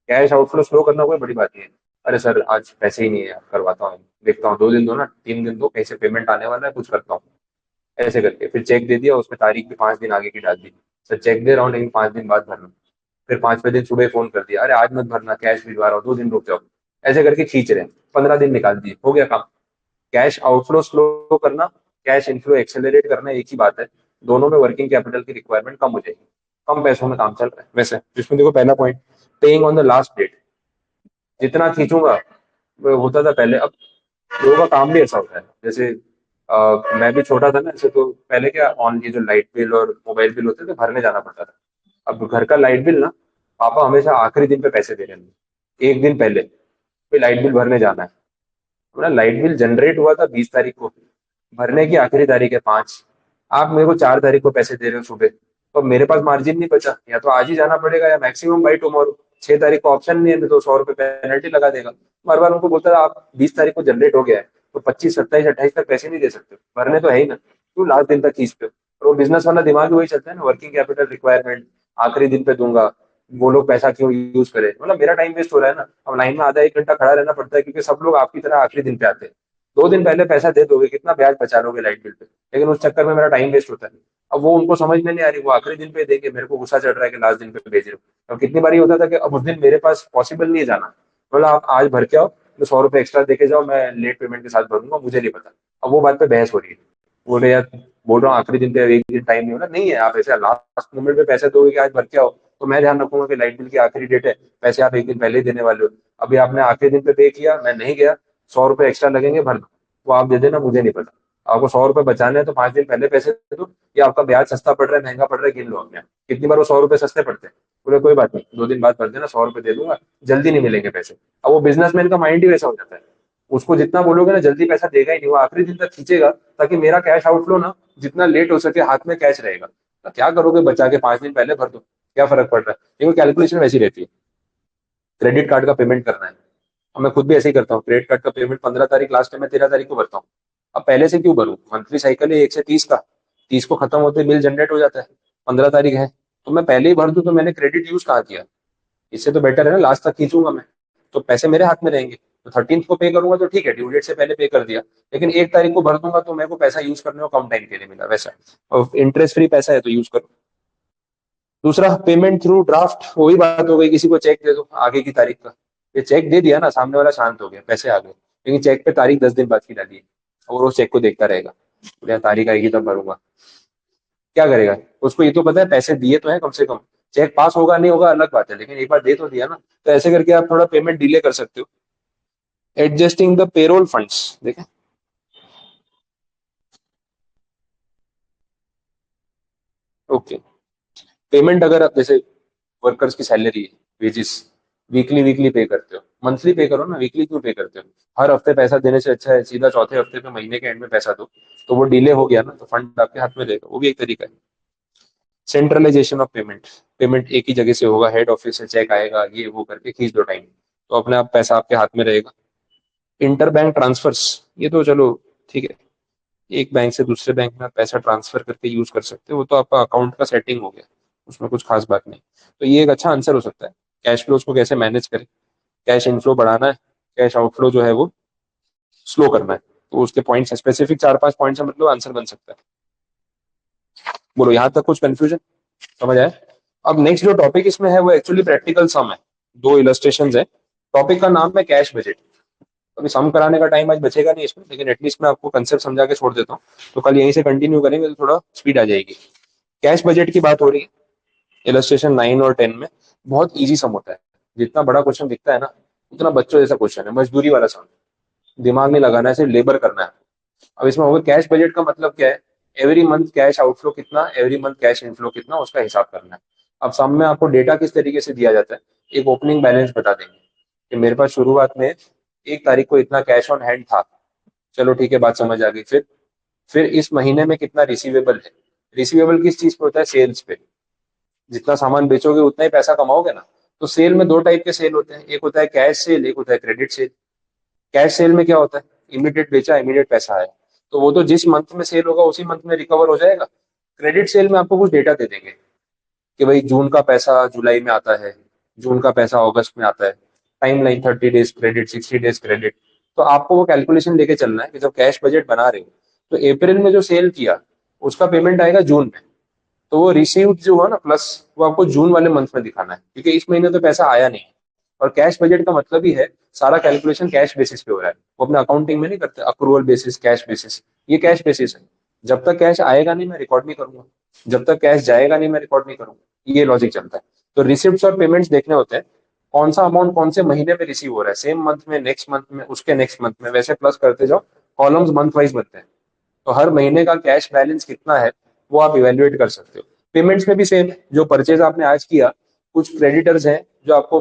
कैश आउटफ्लो स्लो करना कोई बड़ी बात नहीं है। अरे सर आज पैसे ही नहीं है, करवाता हूँ, देखता हूँ, 2 दिन दो ना, 3 दिन दो, कैसे पेमेंट आने वाला है, कुछ करता हूँ। ऐसे करके फिर चेक दे दिया, उसमें तारीख भी 5 दिन आगे की डाल दी। सर चेक दे रहा हूँ लेकिन 5 दिन बाद भरना। फिर 5वें दिन सुबह फोन कर दिया, अरे आज मत भरना, कैश भिजवा रहा हूँ, 2 दिन रुक जाओ। ऐसे करके खींच रहे हैं, 15 दिन निकाल दिए, हो गया काम। कैश आउटफ्लो स्लो करना, कैश इनफ्लो एक्सेलरेट करना एक ही बात है। दोनों में वर्किंग कैपिटल की रिक्वायरमेंट कम हो जाएगी, कम पैसों में काम चल रहा है वैसे। जिसमें देखो पहला point, paying on the last date. जितना खींचूंगा वो होता था पहले, अब लोगों का काम भी ऐसा होता है। जैसे मैं भी छोटा था ना ऐसे, तो पहले क्या, ऑन ये जो लाइट बिल और मोबाइल बिल होते थे, भरने जाना पड़ता था। अब घर का लाइट बिल ना, पापा हमेशा आखिरी दिन पे पैसे दे रहे हैं, एक दिन पहले कोई लाइट बिल भरने जाना है। मेरा लाइट बिल जनरेट हुआ था 20 तारीख को, भरने की आखिरी तारीख है 5। आप मेरे को 4 तारीख को पैसे दे रहे हो सुबह, तो मेरे पास मार्जिन नहीं बचा, या तो आज ही जाना पड़ेगा या मैक्सिमम बाई टुमारो। 6 तारीख को ऑप्शन नहीं है, नहीं तो 100 रुपये पेनल्टी लगा देगा। बार बार उनको बोलता था, आप 20 तारीख को जनरेट हो गया है, तो 25, 27, 28 तक पैसे नहीं दे सकते, भरने तो है ही ना, क्यों लास्ट दिन तक खींचते हो। और वो बिजनेस वाला दिमाग भी वही चलता है ना, वर्किंग कैपिटल रिक्वायरमेंट, आखिरी दिन पे दूंगा, वो लोग पैसा क्यों यूज करे, मतलब मेरा टाइम वेस्ट हो रहा है ना। अब लाइन में आधा 1 घंटा खड़ा रहना पड़ता है, क्योंकि सब लोग आपकी तरह आखिरी दिन पे आते हैं। 2 दिन पहले पैसा दे दोगे, कितना ब्याज बचा लोगे लाइट बिल पे, लेकिन उस चक्कर में मेरा टाइम वेस्ट होता है। अब वो उनको समझ में नहीं आ रही, वो आखिरी दिन पे देंगे, मेरे को गुस्सा चढ़ रहा है कि लास्ट दिन पे भेज रहे हो। अब कितनी बार होता था कि अब उस दिन मेरे पास पॉसिबल नहीं है जाना, बोला आप आज भर के आओ, तो 100 रुपये एक्स्ट्रा देके जाओ, मैं लेट पेमेंट के साथ भरूंगा, मुझे नहीं पता। अब वो बात पे बहस हो रही है। बोले यार, बोल रहा हूँ आखिरी दिन पे, एक दिन टाइम नहीं होना, नहीं है, आप ऐसे लास्ट मोमेंट पे पैसे दोगे कि आज भर के आओ, तो मैं ध्यान रखूंगा कि लाइट बिल की आखिरी डेट है, पैसे आप एक दिन पहले ही देने वाले हो। अभी आपने आखिरी दिन पे पे किया, मैं नहीं गया, 100 रुपये एक्स्ट्रा लगेंगे, भर दो, वो आप दे देना, मुझे नहीं पता। आपको 100 रुपये बचाने हैं तो 5 दिन पहले पैसे दे दो, या आपका ब्याज सस्ता पड़ रहा है, महंगा पड़ रहा है, गिन लो अपने आप। कितनी बार वो 100 रुपये सस्ते पड़ते हैं। बोले कोई बात नहीं, 2 दिन बाद भर देना, 100 रुपये दे दूंगा, जल्दी नहीं मिलेंगे पैसे। अब वो बिजनेसमैन का माइंड ही वैसा हो जाता है, उसको जितना बोलोगे ना जल्दी पैसा देगा ही नहीं, वो आखिरी दिन तक खींचेगा, ताकि मेरा कैश आउटफ्लो ना जितना लेट हो सके हाथ में कैश रहेगा। तो क्या करोगे, बचा के 5 दिन पहले भर दो, क्या फर्क पड़ रहा है। ये कैलकुलेशन वैसी रहती है। क्रेडिट कार्ड का पेमेंट करना है, और मैं खुद भी ऐसे ही करता हूँ, क्रेडिट कार्ड का पेमेंट 15 तारीख लास्ट टाइम मैं 13 तारीख को भरता हूँ। अब पहले से क्यों भरूँ, मंथली साइकिल है 1 से 30 का, 30 को खत्म होते बिल जनरेट हो जाता है, 15 तारीख है, तो मैं पहले ही भर दूं, तो मैंने क्रेडिट यूज कहाँ किया। इससे तो बेटर है ना, लास्ट तक खींचूंगा मैं, तो पैसे मेरे हाथ में रहेंगे। तो 13th को पे करूंगा तो ठीक है, ड्यू डेट से पहले पे कर दिया, लेकिन 1 तारीख को भर दूंगा तो मेरे को पैसा यूज करने को कम टाइम के लिए मिला वैसा। और इंटरेस्ट फ्री पैसा है तो यूज करो। दूसरा, पेमेंट थ्रू ड्राफ्ट, वही बात हो गई, किसी को चेक दे दो आगे की तारीख का, ये चेक दे दिया ना, सामने वाला शांत हो गया, पैसे आ गए, लेकिन चेक पे तारीख 10 दिन बाद की डाली है, और वो चेक को देखता रहेगा, बोले, तारीख आएगी तब भरूंगा। क्या करेगा, उसको ये तो पता है पैसे दिए तो है कम से कम। चेक पास होगा नहीं होगा अलग बात है, लेकिन एक बार दे तो दिया ना। तो ऐसे करके आप थोड़ा पेमेंट डिले कर सकते हो। एडजस्टिंग द पेरोल फंड्स, देखें, ओके। पेमेंट अगर आप जैसे वर्कर्स की सैलरी है, वेजेस, वीकली वीकली पे करते हो, मंथली पे करो ना, वीकली क्यों पे करते हो। हर हफ्ते पैसा देने से अच्छा है सीधा चौथे हफ्ते पे महीने के एंड में पैसा दो, तो वो डिले हो गया ना, तो फंड आपके हाथ में रहेगा, वो भी एक तरीका है। सेंट्रलाइजेशन ऑफ पेमेंट, पेमेंट एक ही जगह से होगा, हेड ऑफिस से चेक आएगा, ये वो करके खींच दो टाइम, तो अपने आप पैसा आपके हाथ में रहेगा। इंटर बैंक ट्रांसफर्स, ये तो चलो ठीक है, एक बैंक से दूसरे बैंक में आप पैसा ट्रांसफर करके यूज कर सकते हो, वो तो आपका अकाउंट का सेटिंग हो गया, उसमें कुछ खास बात नहीं। तो ये एक अच्छा आंसर हो सकता है। कैश फ्लोज को कैसे मैनेज करें, कैश इनफ्लो बढ़ाना है, कैश आउटफ्लो जो है वो स्लो करना है, तो उसके पॉइंट्स, स्पेसिफिक 4-5 पॉइंट्स है, मतलब आंसर बन सकता है। बोलो, यहाँ तक कुछ कंफ्यूजन समझ आया। अब नेक्स्ट जो टॉपिक इसमें है वो एक्चुअली प्रैक्टिकल सम है, 2 इलस्ट्रेशन है। टॉपिक का नाम है कैश बजट। अभी सम कराने का टाइम आज बचेगा नहीं इसमें, लेकिन एटलीस्ट मैं आपको कंसेप्ट समझा के छोड़ देता हूँ, तो कल यहीं से कंटिन्यू करेंगे तो थोड़ा स्पीड आ जाएगी। कैश बजट की बात हो रही है, इलस्ट्रेशन 9 और 10 में। बहुत इजी सम होता है, जितना बड़ा क्वेश्चन दिखता है ना, उतना बच्चों जैसा क्वेश्चन है, मजदूरी वाला सम, दिमाग नहीं लगाना है, सिर्फ लेबर करना है। अब इसमें होगा कैश बजट का मतलब क्या है, एवरी मंथ कैश आउटफ्लो कितना, एवरी मंथ कैश इनफ्लो कितना, उसका हिसाब करना है। अब सम में आपको डेटा किस तरीके से दिया जाता है, एक ओपनिंग बैलेंस बता देंगे कि मेरे पास शुरुआत में 1 तारीख को इतना कैश ऑन हैंड था, चलो ठीक है, बात समझ आ गई। फिर इस महीने में कितना रिसीवेबल है। रिसीवेबल किस चीज पे होता है? सेल्स पे। जितना सामान बेचोगे उतना ही पैसा कमाओगे ना। तो सेल में दो टाइप के सेल होते हैं, एक होता है कैश सेल, एक होता है क्रेडिट सेल। कैश सेल में क्या होता है? इमीडिएट बेचा, इमीडिएट पैसा आया, तो वो तो जिस मंथ में सेल होगा उसी मंथ में रिकवर हो जाएगा। क्रेडिट सेल में आपको कुछ डेटा दे देंगे कि भाई जून का पैसा जुलाई में आता है, जून का पैसा अगस्त में आता है, time line 30 days credit, 60 days credit. तो आपको वो कैलकुलेशन लेके चलना है कि जब कैश बजट बना रहे हो तो अप्रैल में जो सेल किया उसका पेमेंट आएगा जून में, तो वो रिसीव्ड जो हुआ ना प्लस, वो आपको जून वाले मंथ में दिखाना है, क्योंकि इस महीने तो पैसा आया नहीं। और कैश बजट का मतलब ही है सारा कैलकुलेशन कैश बेसिस पे हो रहा है। वो अपने अकाउंटिंग में नहीं करते अक्रूवल बेसिस, कैश बेसिस। ये कैश बेसिस है। जब तक कैश आएगा नहीं मैं रिकॉर्ड नहीं करूंगा, जब तक कैश जाएगा नहीं मैं रिकॉर्ड नहीं करूंगा। ये लॉजिक चलता है। तो रिसिप्ट और पेमेंट्स देखने होते हैं कौन सा अमाउंट कौन से महीने में रिसीव हो रहा है, सेम मंथ में, नेक्स्ट मंथ में, उसके नेक्स्ट मंथ में, वैसे प्लस करते जाओ। कॉलम्स मंथ वाइज बनते हैं। तो हर महीने का कैश बैलेंस कितना है वो आप इवेल्युएट कर सकते हो। पेमेंट्स में भी सेम है, जो परचेज आपने आज किया, कुछ क्रेडिटर्स हैं जो आपको,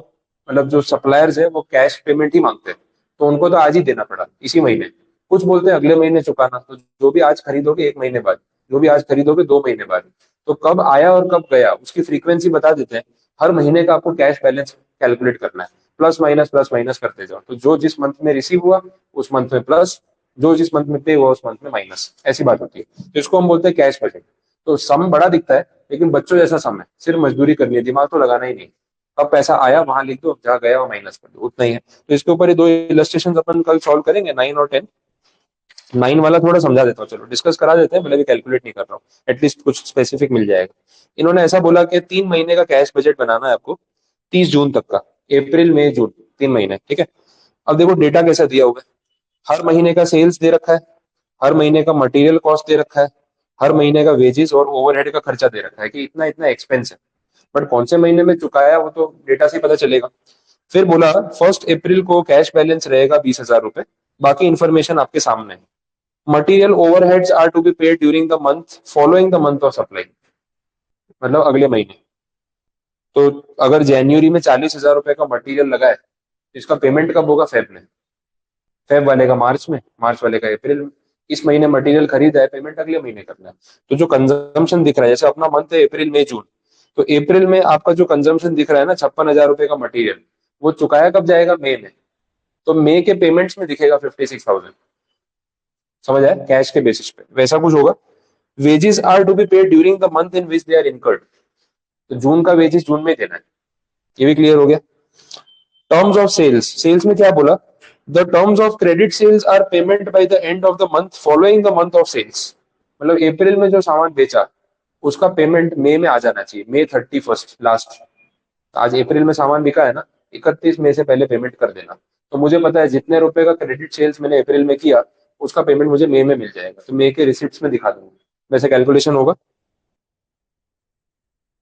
मतलब जो सप्लायर्स है वो कैश पेमेंट ही मांगते हैं, तो उनको तो आज ही देना पड़ा इसी महीने। कुछ बोलते हैं अगले महीने चुकाना, तो जो भी आज खरीदोगे एक महीने बाद, जो भी आज खरीदोगे 2 महीने बाद। तो कब आया और कब गया उसकी फ्रीक्वेंसी बता देते हैं। हर महीने का आपको कैश बैलेंस कैलकुलेट करना है, प्लस माइनस करते जाओ। तो जो जिस मंथ में रिसीव हुआ उस मंथ में प्लस, जो जिस मंथ में पे हुआ उस मंथ में माइनस, ऐसी बात होती है। तो इसको हम बोलते हैं कैश बजट। तो सम बड़ा दिखता है लेकिन बच्चों जैसा सम है, सिर्फ मजदूरी करनी है, दिमाग तो लगाना ही नहीं। अब पैसा आया वहां लिख दो, जहाँ गया वो माइनस कर दो, उतना ही है। तो इसके ऊपर ये दो इलस्ट्रेशन अपन कल सॉल्व करेंगे, 9 और 10। 9 वाला थोड़ा समझा देता हूँ, चलो डिस्कस करा देते हैं, भले भी कैलकुलेट नहीं कर रहा हूँ, एटलीस्ट कुछ स्पेसिफिक मिल जाएगा। इन्होंने ऐसा बोला कि 3 महीने का कैश बजट बनाना है आपको, 30 जून तक का। अप्रैल मई जून, 3 महीने, ठीक है। अब देखो डेटा कैसा दिया हुआ है। हर महीने का सेल्स दे रखा है, हर महीने का मटेरियल कॉस्ट दे रखा है, हर महीने का वेजेस और ओवरहेड का खर्चा दे रखा है कि इतना इतना एक्सपेंस है। बट कौन से महीने में चुकाया वो तो डेटा से ही पता चलेगा। फिर बोला 1 अप्रैल को कैश बैलेंस रहेगा 20,000 रुपए, बाकी इंफॉर्मेशन आपके सामने है। Material overheads are to be paid during the month following the month of supply, मतलब अगले महीने। तो अगर जनवरी में 40,000 रुपए का मटेरियल लगा है तो इसका पेमेंट कब होगा? फेब में। फेब वाले का मार्च में, मार्च वाले का अप्रैल में। इस महीने मटेरियल खरीदा है, पेमेंट अगले महीने करना है। तो जो कंजम्पशन दिख रहा है, जैसे अपना मंथ है अप्रैल मई जून, तो अप्रैल में आपका जो कंजम्पशन दिख रहा है ना 56,000 रुपए का मटेरियल, वो चुकाया कब जाएगा? मई में। तो मई के पेमेंट्स में दिखेगा 56,000। समझ आया? कैश के बेसिस पे वैसा कुछ होगा। Wages are to be paid during the month in which they are incurred, तो जून का वेजेस जून में देना है। ये भी क्लियर हो गया। टर्म्स ऑफ सेल्स, सेल्स में क्या बोला? The terms of credit sales are payment by the end of the month following the month of sales. मतलब अप्रैल में जो सामान बेचा उसका पेमेंट मई में आ जाना चाहिए, मई 31 लास्ट। आज अप्रैल में सामान बिका है ना, 31 मई से पहले पेमेंट कर देना। तो मुझे पता है जितने रुपए का क्रेडिट सेल्स मैंने अप्रैल में किया उसका पेमेंट मुझे मई में मिल जाएगा, तो मई के रिसिप्ट्स में दिखा दूंगा। वैसे कैलकुलेशन होगा।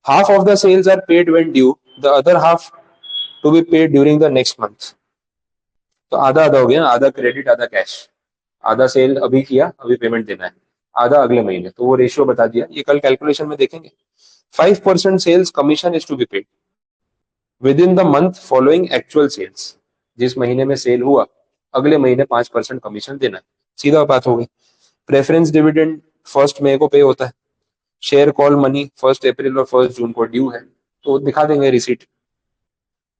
Half of the sales are paid when due, the other half to be paid during the next month. तो आधा आधा हो गया ना, आधा क्रेडिट आधा कैश। आधा सेल अभी किया, अभी पेमेंट देना है, आधा अगले महीने। तो वो रेशियो बता दिया, ये कल कैलकुलेशन में देखेंगे। 5% sales commission is to be paid within the month following actual sales. जिस महीने में सेल हुआ अगले महीने 5% कमीशन देना है, सीधा बात हो गई। प्रेफरेंस डिविडेंड 1 मई को पे होता है। शेयर कॉल मनी 1 अप्रैल और 1 जून को ड्यू है, तो दिखा देंगे रिसीट।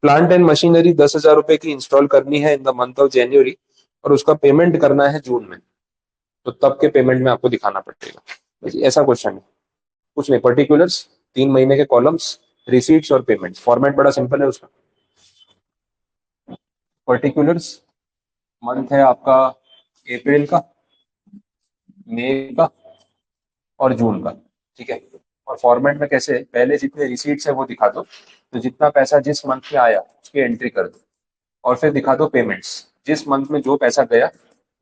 प्लांट एंड मशीनरी 10,000 रुपए की इंस्टॉल करनी है इन द मंथ ऑफ जनवरी, और उसका पेमेंट करना है जून में, तो तब के पेमेंट में आपको दिखाना पड़ेगा। ऐसा क्वेश्चन है, कुछ नहीं, पर्टिकुलर्स, 3 महीने के कॉलम्स, रिसीट्स और पेमेंट। फॉर्मेट बड़ा सिंपल है उसका। पर्टिकुलर्स मंथ है आपका अप्रैल का, मई का और जून का, ठीक है। और फॉर्मेट में कैसे है, पहले जितने रिसीट्स है वो दिखा दो, तो जितना पैसा जिस मंथ में आया उसकी एंट्री कर दो, और फिर दिखा दो पेमेंट्स, जिस मंथ में जो पैसा गया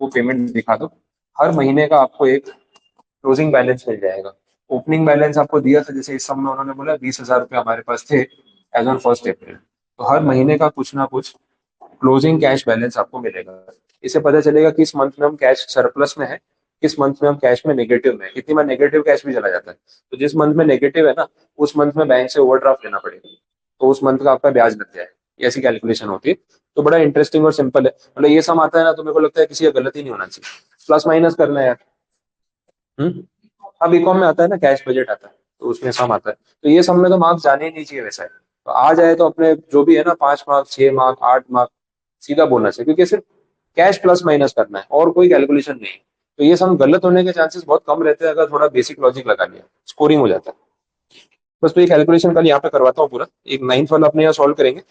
वो पेमेंट दिखा दो। हर महीने का आपको एक क्लोजिंग बैलेंस मिल जाएगा। ओपनिंग बैलेंस आपको दिया था, जैसे इस सब में उन्होंने बोला 20,000 रुपये हमारे पास थे एज ऑन 1 अप्रैल। तो हर महीने का कुछ ना कुछ क्लोजिंग कैश बैलेंस आपको मिलेगा। इससे पता चलेगा कि इस मंथ में हम कैश सरप्लस में है, किस मंथ में हम कैश में नेगेटिव में है। कितनी बार नेगेटिव कैश भी चला जाता है, तो जिस मंथ में नेगेटिव है ना उस मंथ में बैंक से ओवरड्राफ्ट लेना पड़ेगा, तो उस मंथ का आपका ब्याज लग जाए। ऐसी कैलकुलेशन होती है। तो बड़ा इंटरेस्टिंग और सिंपल है। मतलब ये सम आता है ना तो मेरे को लगता है किसी का गलत ही नहीं होना चाहिए। प्लस माइनस करना है यार। हम्म। अब बीकॉम में आता है ना, कैश बजट आता है, तो उसमें सम आता है। तो ये सम में तो मार्क्स जाने ही नहीं चाहिए वैसा है, तो आ जाए तो अपने जो भी है ना, 5 मार्क्स, 6 मार्क्स, 8 मार्क्स, सीधा बोनस है, क्योंकि सिर्फ कैश प्लस माइनस करना है और कोई कैलकुलेशन नहीं है। तो ये सम गलत होने के चांसेस बहुत कम रहते हैं अगर थोड़ा बेसिक लॉजिक लगा लिया, स्कोरिंग हो जाता है। बस तो ये कैलकुलेशन कल यहाँ पे करवाता हूँ पूरा, एक 9th वाला अपने यहाँ सॉल्व करेंगे,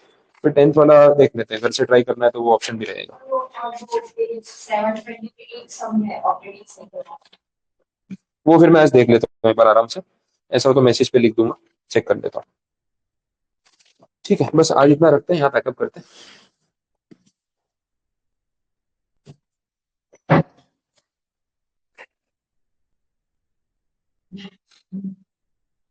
फिर 10th वाला देख लेते हैं, घर से ट्राई करना है तो वो ऑप्शन भी रहेगा। वो फिर मैं आज देख लेता हूँ एक बार आराम से, ऐसा हो तो मैसेज पे लिख दूंगा, चेक कर लेता हूँ। ठीक है, बस आज इतना रखते हैं, यहाँ पैकअप करते हैं।